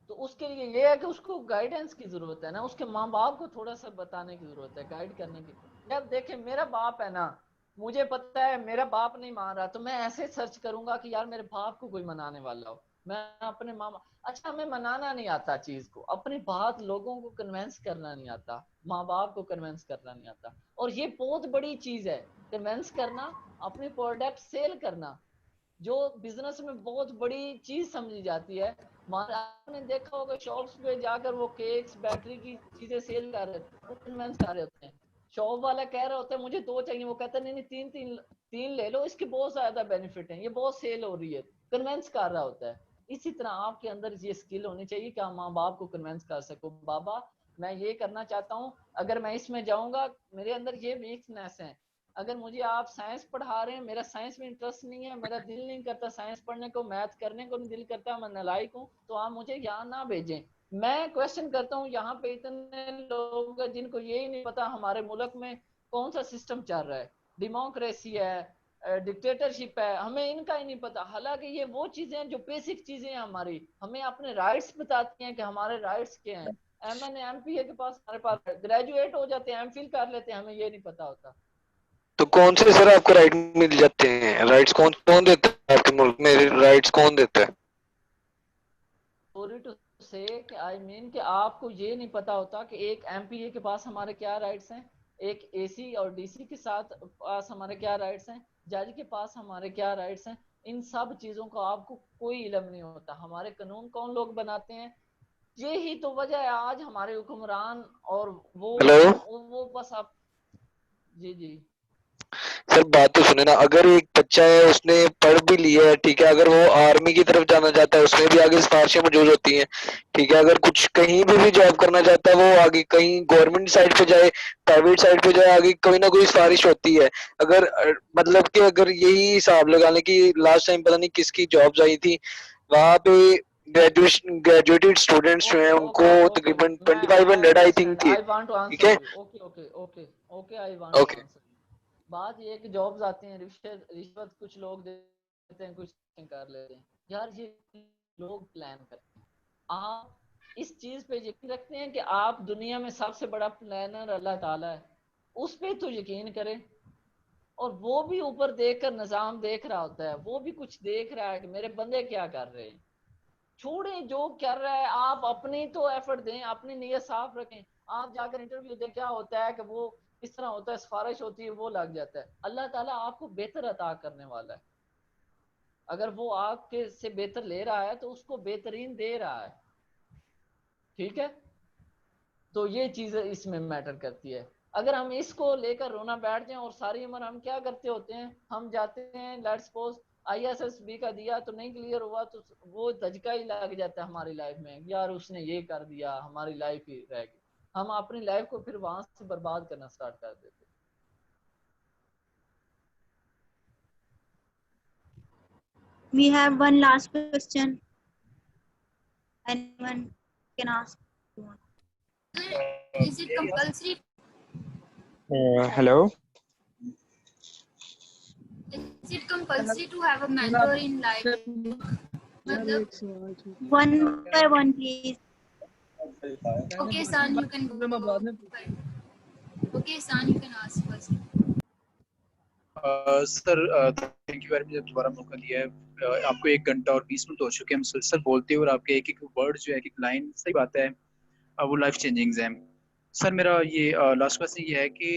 तो उसके लिए ये है कि उसको गाइडेंस की जरूरत है ना, उसके माँ बाप को थोड़ा सा बताने की जरूरत है, गाइड करने की। जब देखे मेरा बाप है ना, मुझे पता है मेरा बाप नहीं मान रहा, तो मैं ऐसे सर्च करूंगा कि यार मेरे बाप को कोई मनाने वाला हो। मैं अपने मामा, अच्छा हमें मनाना नहीं आता चीज को, अपनी बात लोगों को कन्वेंस करना नहीं आता, माँ बाप को कन्वेंस करना नहीं आता, और ये बहुत बड़ी चीज है, कन्वेंस करना, अपने प्रोडक्ट सेल करना, जो बिजनेस में बहुत बड़ी चीज समझी जाती है। आपने देखा होगा शॉप्स पे जाकर वो केक्स बैटरी की चीजें सेल कर रहे हैं, वो कन्वेंस कर रहे होते हैं। शॉप वाला कह रहा होता है मुझे 2 चाहिए, वो कहता है नहीं नहीं तीन ले लो, इसके बहुत ज्यादा बेनिफिट है, ये बहुत सेल हो रही है, कन्वेंस कर रहा होता है। इसी तरह आपके अंदर ये स्किल होनी चाहिए कि आप माँ बाप को कन्वेंस कर सको, बाबा मैं ये करना चाहता हूँ, अगर मैं इसमें जाऊंगा मेरे अंदर ये वीकनेस है, अगर मुझे आप साइंस पढ़ा रहे हैं, मेरा साइंस में इंटरेस्ट नहीं है, मेरा दिल नहीं करता साइंस पढ़ने को, मैथ करने को नहीं दिल करता, मैं नालायक हूँ, तो आप मुझे यहाँ ना भेजें। मैं क्वेश्चन करता हूँ, यहाँ पे इतने लोग हैं जिनको यही नहीं पता हमारे मुल्क में कौन सा सिस्टम चल रहा है, डेमोक्रेसी है, डिक्टेटरशिप है, हमें इनका ही नहीं पता। हालांकि ये वो चीजें हैं जो बेसिक चीजें हैं हमारी, हमें अपने राइट्स बताती हैं कि हमारे राइट्स क्या हैं। MN MPA के पास हमारे पास ग्रेजुएट हो जाते हैं, MPhil कर लेते हैं, हमें ये नहीं पता होता। तो कौन से सर आपको राइट मिल जाते हैं? राइट्स कौन कौन देता है आपके मुल्क में? राइट्स कौन देता है? सॉरी टू से कि आई मीन कि आपको ये नहीं पता होता कि एक MPA के पास हमारे क्या राइट्स हैं, एक AC और DC के साथ पास हमारे क्या राइट्स हैं, जज के पास हमारे क्या राइट्स हैं। इन सब चीजों का आपको कोई इल्म नहीं होता। हमारे कानून कौन लोग बनाते हैं, ये ही तो वजह है आज हमारे हुक्मरान और वो बस आप जी जी सर बात तो सुने ना, अगर एक बच्चा है उसने पढ़ भी लिया है, ठीक है, अगर वो आर्मी की तरफ जाना चाहता है उसमें भी आगे सिफारिशें मौजूद होती हैं, ठीक है, अगर कुछ कहीं भी जॉब करना चाहता है वो आगे कहीं गवर्नमेंट साइड पे जाए प्राइवेट साइड पे जाए, आगे कोई ना कोई सिफारिश होती है। अगर मतलब कि अगर यही हिसाब लगा लें कि लास्ट टाइम पता नहीं किसकी जॉब्स आई थी, वहां पे ग्रेजुएटेड स्टूडेंट्स जो हैं उनको तकरीबन 2500 आई थिंक थी, आई वांट टू ठीक आंसर है। You. Okay okay okay okay I want to answer. बात ये है कि जॉब्स आती हैं, रिश्वत कुछ लोग देते हैं, कुछ कर लेते हैं, यार ये लोग प्लान करते हैं। आप इस चीज पे यकीन रखते हैं कि आप दुनिया में सबसे बड़ा प्लानर अल्लाह ताला है, उस पे तो यकीन करें। और वो भी ऊपर देखकर निजाम देख रहा होता है, वो भी कुछ देख रहा है कि मेरे बंदे क्या कर रहे हैं। छोड़े जो कर रहा है, आप अपनी तो एफर्ट दें, अपनी नीयत साफ रखें। आप जाकर इंटरव्यू दें, क्या होता है कि वो इस तरह होता है, सिफारिश होती है, वो लग जाता है। अल्लाह ताला आपको बेहतर अता करने वाला है, अगर वो आपके से बेहतर ले रहा है तो उसको बेहतरीन दे रहा है, ठीक है। तो ये चीज इसमें मैटर करती है। अगर हम इसको लेकर रोना बैठ जाएं, और सारी उम्र हम क्या करते होते हैं, हम जाते हैं लेट्स सपोज ISSB का दिया तो नहीं क्लियर हुआ, तो वो धचका ही लग जाता है हमारी लाइफ में, यार उसने ये कर दिया, हमारी लाइफ ही रह गई। हम अपनी लाइफ को फिर वहां से बर्बाद करना स्टार्ट कर देते। We have one last question. Anyone can ask. Is it compulsory? Hello. Is it compulsory to have a mentor in life? One by one, please. Okay, San, you can go. Okay, San, you can ask first. Sir thank you very much, दोबारा मौका दिया है। आपको 1 घंटा और 20 minute हो चुके हैं मुसलसल बोलते हुए, और आपके एक एक वर्ड जो है, एक लाइन, सही बात है, वो लाइफ चेंजिंग है। सर मेरा ये लास्ट क्वेश्चन ये है कि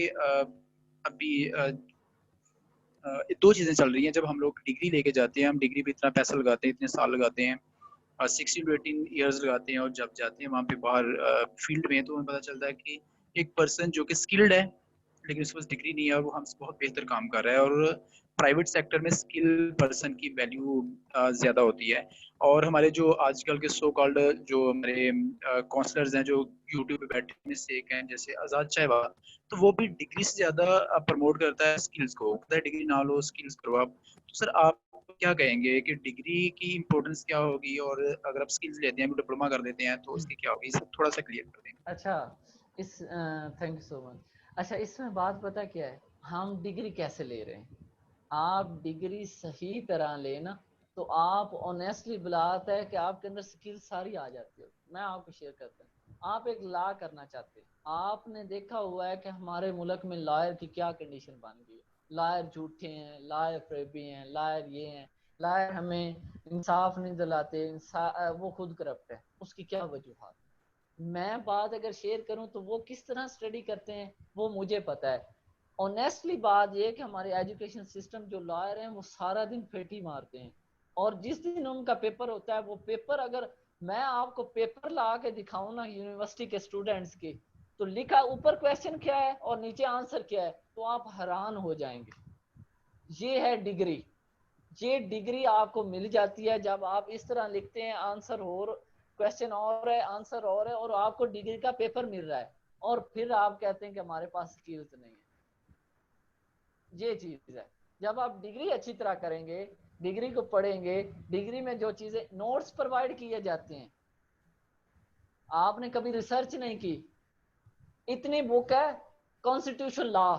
अभी 2 चीज़ें चल रही हैं। जब हम लोग डिग्री लेके जाते हैं, हम डिग्री पे इतना पैसा लगाते हैं, इतने साल लगाते हैं, 16 to 18 ईयर्स लगाते हैं, और जब जाते हैं वहाँ पे बाहर फील्ड में, तो हमें पता चलता है कि एक पर्सन जो कि स्किल्ड है लेकिन उसके पास डिग्री नहीं है, और वो हमसे बहुत बेहतर काम कर रहा है, और प्राइवेट सेक्टर में स्किल पर्सन की वैल्यू ज़्यादा होती है। और हमारे जो आजकल के सो कॉल्ड जो हमारे काउंसलर्स हैं जो यूट्यूब पे बैठे में से एक हैं जैसे आज़ाद चाहवा, तो वो भी डिग्री से ज़्यादा प्रमोट करता है स्किल्स को, कहता है डिग्री ना लो स्किल्स करो आप। तो सर आप क्या कहेंगे कि डिग्री की इम्पोर्टेंस क्या होगी, और अगर आप स्किल्स लेते हैं डिप्लोमा कर देते हैं तो उसकी क्या होगी, सब थोड़ा सा क्लियर कर देंगे। अच्छा, इस थैंक यू सो मच। अच्छा, इसमें बात पता क्या है, हम डिग्री कैसे ले रहे हैं। आप डिग्री सही तरह लेना तो आप ऑनेस्टली बुलाता है कि आपके अंदर स्किल सारी आ जाती है। मैं आपको शेयर करता हूँ, आप एक लॉ करना चाहते हैं, आपने देखा हुआ है कि हमारे मुल्क में लॉयर की क्या कंडीशन बन गई है। लॉयर झूठे हैं, लॉयर फरेबी हैं, लॉयर ये हैं, लॉयर हमें इंसाफ नहीं दिलाते, वो खुद करप्ट है। उसकी क्या वजूहत। मैं बात अगर शेयर करूं तो वो किस तरह स्टडी करते हैं वो मुझे पता है। ऑनेस्टली बात ये कि हमारे एजुकेशन सिस्टम जो लॉयर हैं वो सारा दिन फेटी मारते हैं, और जिस दिन उनका पेपर होता है वो पेपर, अगर मैं आपको पेपर ला के दिखाऊं ना यूनिवर्सिटी के स्टूडेंट्स की, तो लिखा ऊपर क्वेश्चन क्या है और नीचे आंसर क्या है, तो आप हैरान हो जाएंगे। ये है डिग्री। ये डिग्री आपको मिल जाती है जब आप इस तरह लिखते हैं, आंसर और क्वेश्चन और है, आंसर और है, और आपको डिग्री का पेपर मिल रहा है, और फिर आप कहते हैं कि हमारे पास स्किल्स नहीं है। ये चीज है। जब आप डिग्री अच्छी तरह करेंगे, डिग्री को पढ़ेंगे, डिग्री में जो चीजें नोट्स प्रोवाइड किए जाते हैं, आपने कभी रिसर्च नहीं की। इतनी बुक है कॉन्स्टिट्यूशन लॉ,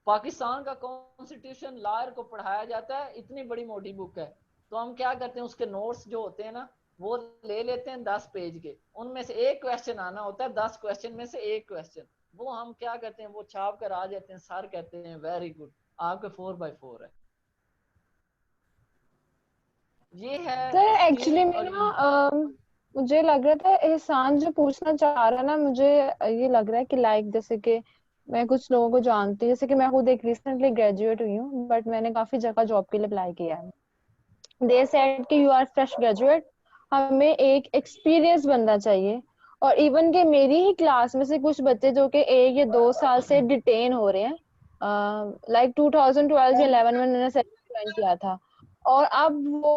पाकिस्तान का कॉन्स्टिट्यूशन लॉयर को पढ़ाया जाता है, इतनी बड़ी मोटी बुक है। तो हम क्या करते हैं, उसके नोट्स जो होते हैं ना वो ले लेते हैं 10 पेज के, उनमें से एक क्वेश्चन आना होता है, 10 क्वेश्चन में से एक क्वेश्चन, वो हम क्या करते हैं, वो छाप कर आ जाते हैं। सर कहते हैं वेरी गुड, आपके 4x4 है। ये है सर एक्चुअली स्किल। में और ना मुझे लग रहा था एहसान जो पूछना चाह रहा है ना, मुझे ये लग रहा है कि लाइक जैसे कि मैं कुछ लोगों को जानती हूँ, जैसे कि मैं खुद एक रिसेंटली ग्रेजुएट हुई हूँ, बट मैंने काफी जगह जॉब के लिए अप्लाई किया है। दे सेड कि यू आर फ्रेश ग्रेजुएट, हमें एक एक्सपीरियंस बंदा चाहिए। और इवन के मेरी ही क्लास में से कुछ बच्चे जो कि 1 या 2 साल से डिटेन हो रहे हैं, लाइक 2012 या 11 में मैंने ज्वाइन किया था, और अब वो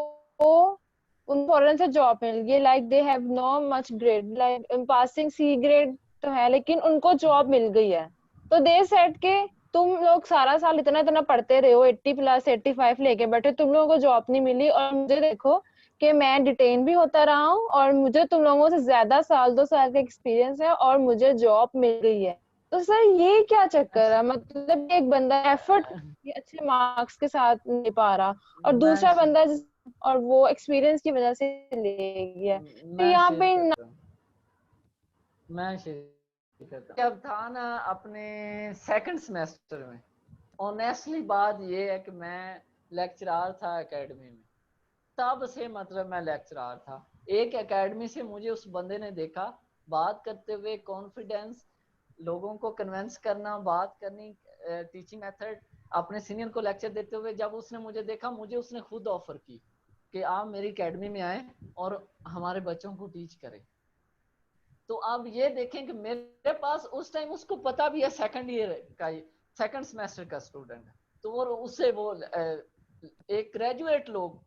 उनको फौरन से जॉब मिल गई। Like they have no much grade, like passing C grade तो है, लेकिन उनको जॉब मिल गई है। तो दे सेड के तुम लोग सारा साल इतना इतना पढ़ते रहे हो, 80+ 85 लेके बैठे, तुम लोगों को जॉब नहीं मिली, और मुझे देखो कि मैं डिटेन भी होता रहा हूँ और मुझे तुम लोगों से ज्यादा साल 2 साल का एक्सपीरियंस है और मुझे जॉब मिल गई है। तो सर ये क्या चक्कर है, मतलब एक बंदा एफर्ट अच्छे मार्क्स के साथ नहीं पा रहा और दूसरा बंदा और वो एक्सपीरियंस की वजह से ले गया। तो यहाँ पे मैं शेयर करता हूँ। जब था ना अपने सेकंड सेमेस्टर में, ऑनेस्टली बात ये है कि मैं लेक्चरर था एकेडमी में, तब से मतलब मैं लेक्चरर था। एक एकेडमी से मुझे उस बंदे ने देखा बात करते हुए, कॉन्फिडेंस, लोगों को कन्विंस करना, बात करनी, टीचिंग मेथड, अपने सीनियर को लेक्चर देते हुए। जब उसने मुझे देखा, मुझे उसने खुद ऑफर की कि आप मेरी एकेडमी में आए और हमारे बच्चों को टीच करें। तो अब ये देखें कि मेरे पास उस टाइम, उसको पता भी है सेकंड ईयर का, सेकंड सेमेस्टर का स्टूडेंट है, तो वो उससे वो एक ग्रेजुएट लोग,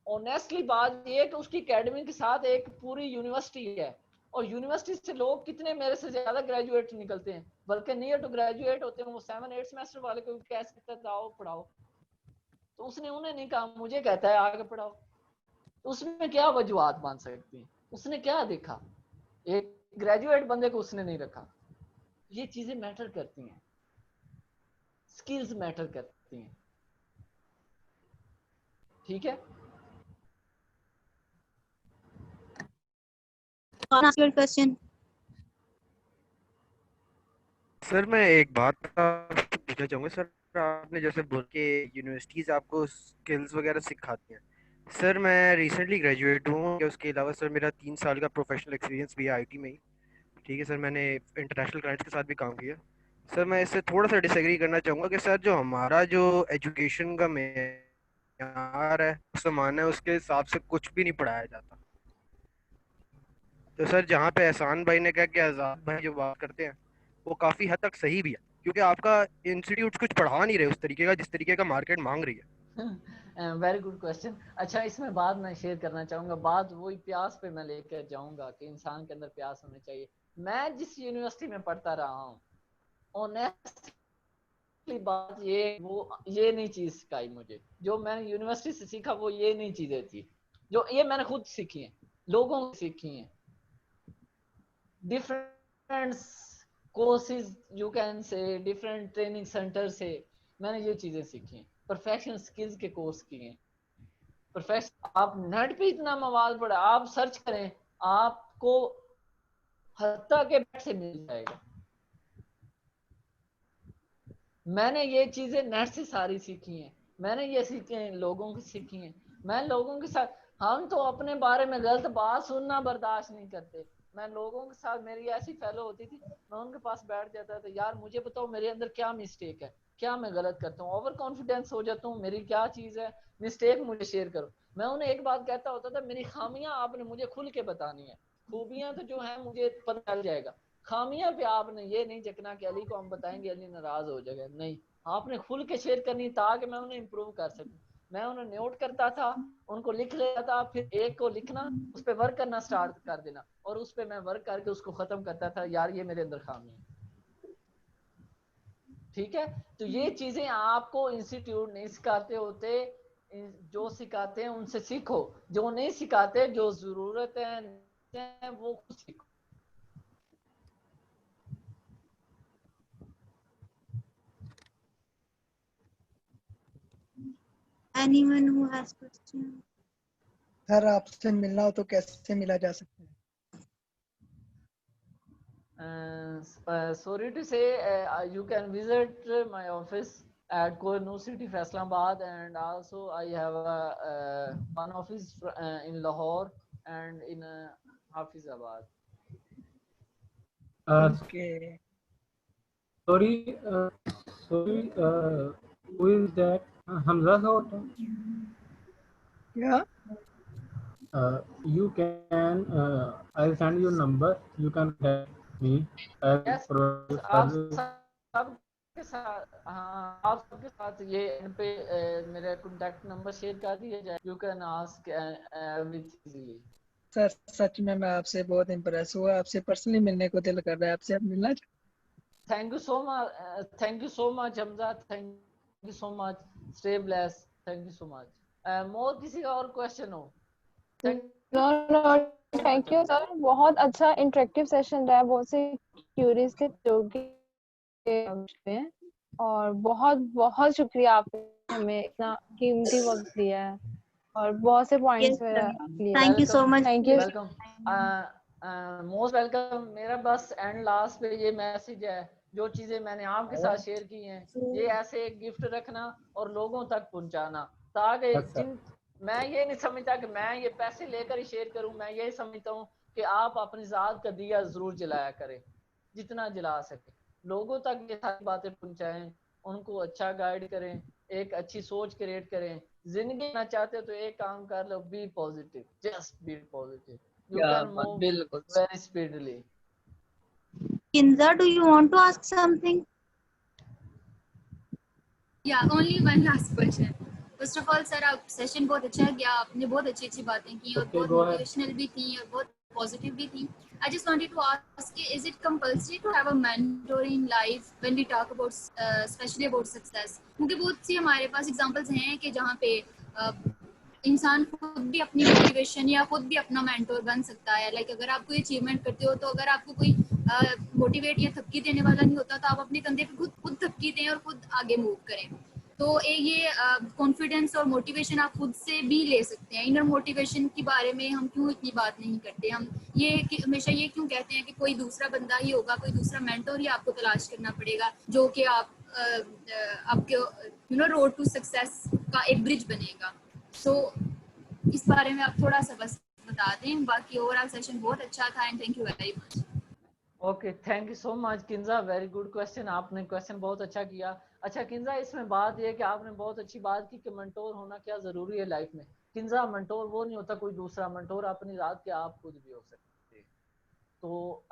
ऑनेस्टली बात ये है कि उसकी एकेडमी के साथ एक पूरी यूनिवर्सिटी है, और यूनिवर्सिटी से लोग कितने मेरे से ज्यादा ग्रेजुएट निकलते हैं, बल्कि नियर टू ग्रेजुएट होते हैं। वो 7-8 सेमेस्टर वाले को कह सकता है आओ पढ़ाओ, तो उसने उन्हें नहीं कहा, मुझे कहता है आगे पढ़ाओ। तो उसमें क्या वजूहत बन सकती है, उसने क्या देखा, एक ग्रेजुएट बंदे को उसने नहीं रखा। ये चीजें मैटर करती हैं, स्किल्स मैटर करती हैं, ठीक है। क्वेश्चन सर मैं एक बात आपसे पूछना चाहूँगा। सर आपने जैसे बोल के यूनिवर्सिटीज़ आपको स्किल्स वगैरह सिखाती हैं, सर मैं रिसेंटली ग्रेजुएट हूँ, उसके अलावा सर मेरा 3 साल का प्रोफेशनल एक्सपीरियंस भी है आईटी में ही, ठीक है सर। मैंने इंटरनेशनल क्लाइंट्स के साथ भी काम किया। सर मैं इससे थोड़ा सा डिसएग्री करना चाहूँगा कि सर जो हमारा जो एजुकेशन का मेयार है, समान है, उसके हिसाब से कुछ भी नहीं पढ़ाया जाता। तो सर जहाँ पे एहसान भाई ने कहा कि आज़ाद भाई जो बात करते हैं वो काफ़ी हद तक सही भी है, क्योंकि आपका इंस्टीट्यूट कुछ पढ़ा नहीं रहे उस तरीके का जिस तरीके का मार्केट मांग रही है। Very good question. अच्छा, इसमें बात मैं शेयर करना चाहूंगा, बात वही प्यास पे मैं लेकर जाऊंगा कि इंसान के अंदर प्यास होनी चाहिए। मैं जिस यूनिवर्सिटी में पढ़ता रहा हूँ, ऑनेस्टली बात ये नहीं चीज सिखाई मुझे। जो मैंने यूनिवर्सिटी से सीखा वो ये नहीं चीजें थी, जो ये मैंने खुद सीखी हैं, लोगों से सीखी हैं। Different courses you can say, different training centre से मैंने ये चीजें सीखी हैं। प्रोफेशनल स्किल्स के कोर्स किए हैं। प्रोफेशनल, आप नेट पे इतना मवाद पड़ा, आप सर्च करें, आपको हत्ता के बैठ से मिल जाएगा। मैंने ये चीजें नेट से सारी सीखी हैं, मैंने ये सीखी हैं, लोगों की सीखी हैं। मैं लोगों के साथ, हम तो अपने बारे में गलत बात सुनना बर्दाश्त नहीं करते। मैं लोगों के साथ, मेरी ऐसी फेलो होती थी, मैं उनके पास बैठ जाता था, यार मुझे बताओ मेरे अंदर क्या मिस्टेक है, क्या मैं गलत करता हूँ, ओवर कॉन्फिडेंस हो जाता हूँ, मेरी क्या चीज है, मिस्टेक मुझे शेयर करो। मैं उन्हें एक बात कहता होता था, मेरी खामियां आपने मुझे खुल के बतानी है, खूबियां तो जो है मुझे पता चल जाएगा, खामियां पे आपने ये नहीं जकना कि अली को हम बताएंगे अली नाराज हो जाएगा। नहीं, आपने खुल के शेयर करनी ताकि मैं उन्हें इम्प्रूव कर सकूं। मैं उन्हें नोट करता था, उनको लिख लेता था, फिर एक को लिखना, उस पर वर्क करना स्टार्ट कर देना, और उस पर मैं वर्क करके उसको खत्म करता था, यार ये मेरे अंदर खामी है। ठीक है, तो ये चीजें आपको इंस्टीट्यूट नहीं सिखाते होते, जो सिखाते हैं उनसे सीखो, जो नहीं सिखाते, जो जरूरत है वो खुद सीखो। Anyone who has question? Sir आपसे मिलना हो तो कैसे मिला जा सकता है? Sorry to say, you can visit my office at Kohinoor City, Faisalabad, and also I have one office in Lahore and in Hafizabad. Okay. Sorry, who is that? Hamza Sort? Yeah. You can, I'll send you number. You can contact me. Yes, आप सबके साथ, हाँ आप सबके साथ ये इन पे मेरा कॉन्टैक्ट नंबर शेयर कर दिया जाए। You can ask everything easily. Sir सच में मैं आपसे बहुत इम्प्रेस हुआ, आपसे पर्सनली मिलने को दिल कर रहा है, आपसे आप मिलना चाहते? Thank you so much. Thank you so much, Hamza. Thank you so much. Stay blessed. Thank you so much. More किसी का और क्वेश्चन हो? थैंक यू सर, बहुत अच्छा इंटरेक्टिव सेशन रहा है, बहुत से क्यूरीज थे जो और बहुत बहुत शुक्रिया, आपने हमें इतना कीमती वक्त दिया है और बहुत से पॉइंट्स लिए। Thank you so much. Thank you. Welcome, most welcome. मेरा बस एंड लास्ट पे ये मैसेज है, जो चीजें मैंने आपके साथ शेयर की हैं, ये ऐसे एक गिफ्ट रखना और लोगों तक पहुंचाना, ताकि जिन, मैं ये नहीं समझता कि मैं ये पैसे लेकर ही शेयर करूं, मैं ये समझता हूँ कि आप अपनी जात का दिया जरूर जलाया करें, जितना जला सके, लोगों तक ये सारी बातें पहुंचाएं, उनको अच्छा गाइड करें, एक अच्छी सोच क्रिएट करें। जिंदगी में चाहते हो तो एक काम कर लो, be positive, just be positive, you can move very speedily. Kinza, do you want to ask something? Yeah, only one last question. First of all, sir, आप सेशन बहुत अच्छा गया, आपने बहुत अच्छी अच्छी बातें की और बहुत मोटिवेशनल भी थी और बहुत पॉजिटिव भी थी. I just wanted to ask, is it compulsory to have a mentor in life when we talk about, especially about success? क्योंकि बहुत सी हमारे पास एग्जांपल्स हैं कि जहाँ पे इंसान खुद भी अपनी मोटिवेशन या खुद भी अपना मेंटोर बन सकता है। लाइक अगर आप कोई अचीवमेंट करते हो तो अगर आपको कोई मोटिवेट या थपकी देने वाला नहीं होता तो आप अपने कंधे पे खुद थपकी दें और खुद आगे मूव करें। तो ये कॉन्फिडेंस और मोटिवेशन आप खुद से भी ले सकते हैं। इनर मोटिवेशन के बारे में हम क्यों इतनी बात नहीं करते? हम ये हमेशा ये क्यों कहते हैं कि कोई दूसरा बंदा ही होगा, कोई दूसरा मेंटोर ही आपको तलाश करना पड़ेगा जो कि आपके रोड टू सक्सेस का एक ब्रिज बनेगा। तो इस बारे में आप थोड़ा सा बस बता दें। बाकी ओवरऑल सेशन बहुत अच्छा था and thank you very much. Okay, thank you so much Kinza, very good question, आपने क्वेश्चन बहुत अच्छा किया। अच्छा किंजा, इसमें बात ये कि आपने बहुत अच्छी बात की कि मेंटोर होना क्या जरूरी है लाइफ में। किंजा, मेंटोर वो नहीं होता कोई दूसरा, मेंटोर अपनी रात के आप खुद भी हो सकते हैं। तो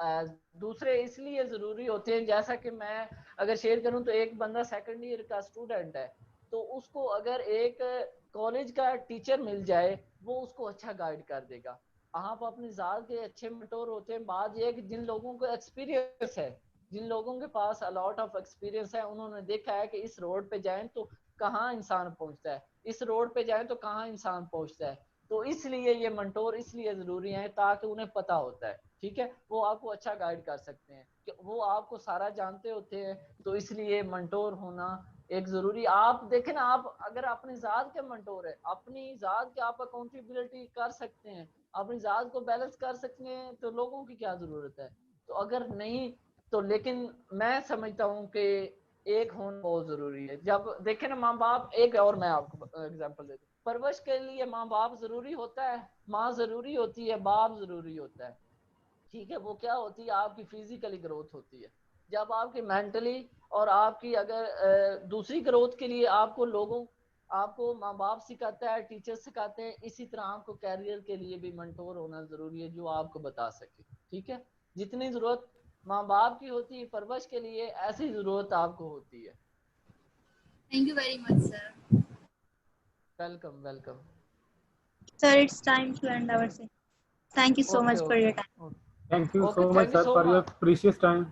दूसरे इसलिए जरूरी होते हैं, जैसा कि मैं अगर शेयर करूं तो एक बंदा सेकंड ईयर का स्टूडेंट है, तो उसको अगर एक कॉलेज का टीचर मिल जाए वो उसको अच्छा गाइड कर देगा। आप अपनी जात के अच्छे मेंटोर होते हैं। बात ये है कि जिन लोगों को एक्सपीरियंस है, जिन लोगों के पास अलॉट ऑफ एक्सपीरियंस है, उन्होंने देखा है कि इस रोड पे जाएं तो कहाँ इंसान पहुंचता है, इस रोड पे जाएं तो कहाँ इंसान पहुंचता है। तो इसलिए ये मेंटोर इसलिए जरूरी है ताकि उन्हें पता होता है, ठीक है, वो आपको अच्छा गाइड कर सकते हैं कि वो आपको सारा जानते होते हैं। तो इसलिए मेंटोर होना एक जरूरी। आप देखें ना, आप अगर अपनी जात के मेंटोर है, अपनी जात के आप अकाउंटेबिलिटी कर सकते हैं, अपनी जात को बैलेंस कर सकते हैं, तो लोगों की क्या जरूरत है। तो अगर नहीं तो, लेकिन मैं समझता हूँ कि एक होना बहुत जरूरी है। जब देखे ना माँ बाप, एक और मैं आपको एग्जांपल देता हूँ, परवरिश के लिए माँ बाप जरूरी होता है, माँ जरूरी होती है, बाप जरूरी होता है, ठीक है। वो क्या होती है, आपकी फिजिकली ग्रोथ होती है। जब आपकी मेंटली और आपकी अगर दूसरी ग्रोथ के लिए आपको लोगों, आपको माँ बाप सिखाता है, टीचर सिखाते हैं, इसी तरह आपको कैरियर के लिए भी मेंटोर होना जरूरी है जो आपको बता सके, ठीक है। जितनी जरूरत माँ बाप की होती है परवरिश के लिए, ऐसी जरूरत आपको होती है। Thank you very much sir. Welcome welcome. Sir, it's time to end our session. Thank you so much for your time. Thank you Okay, so much, thank you sir, so for your much. precious time.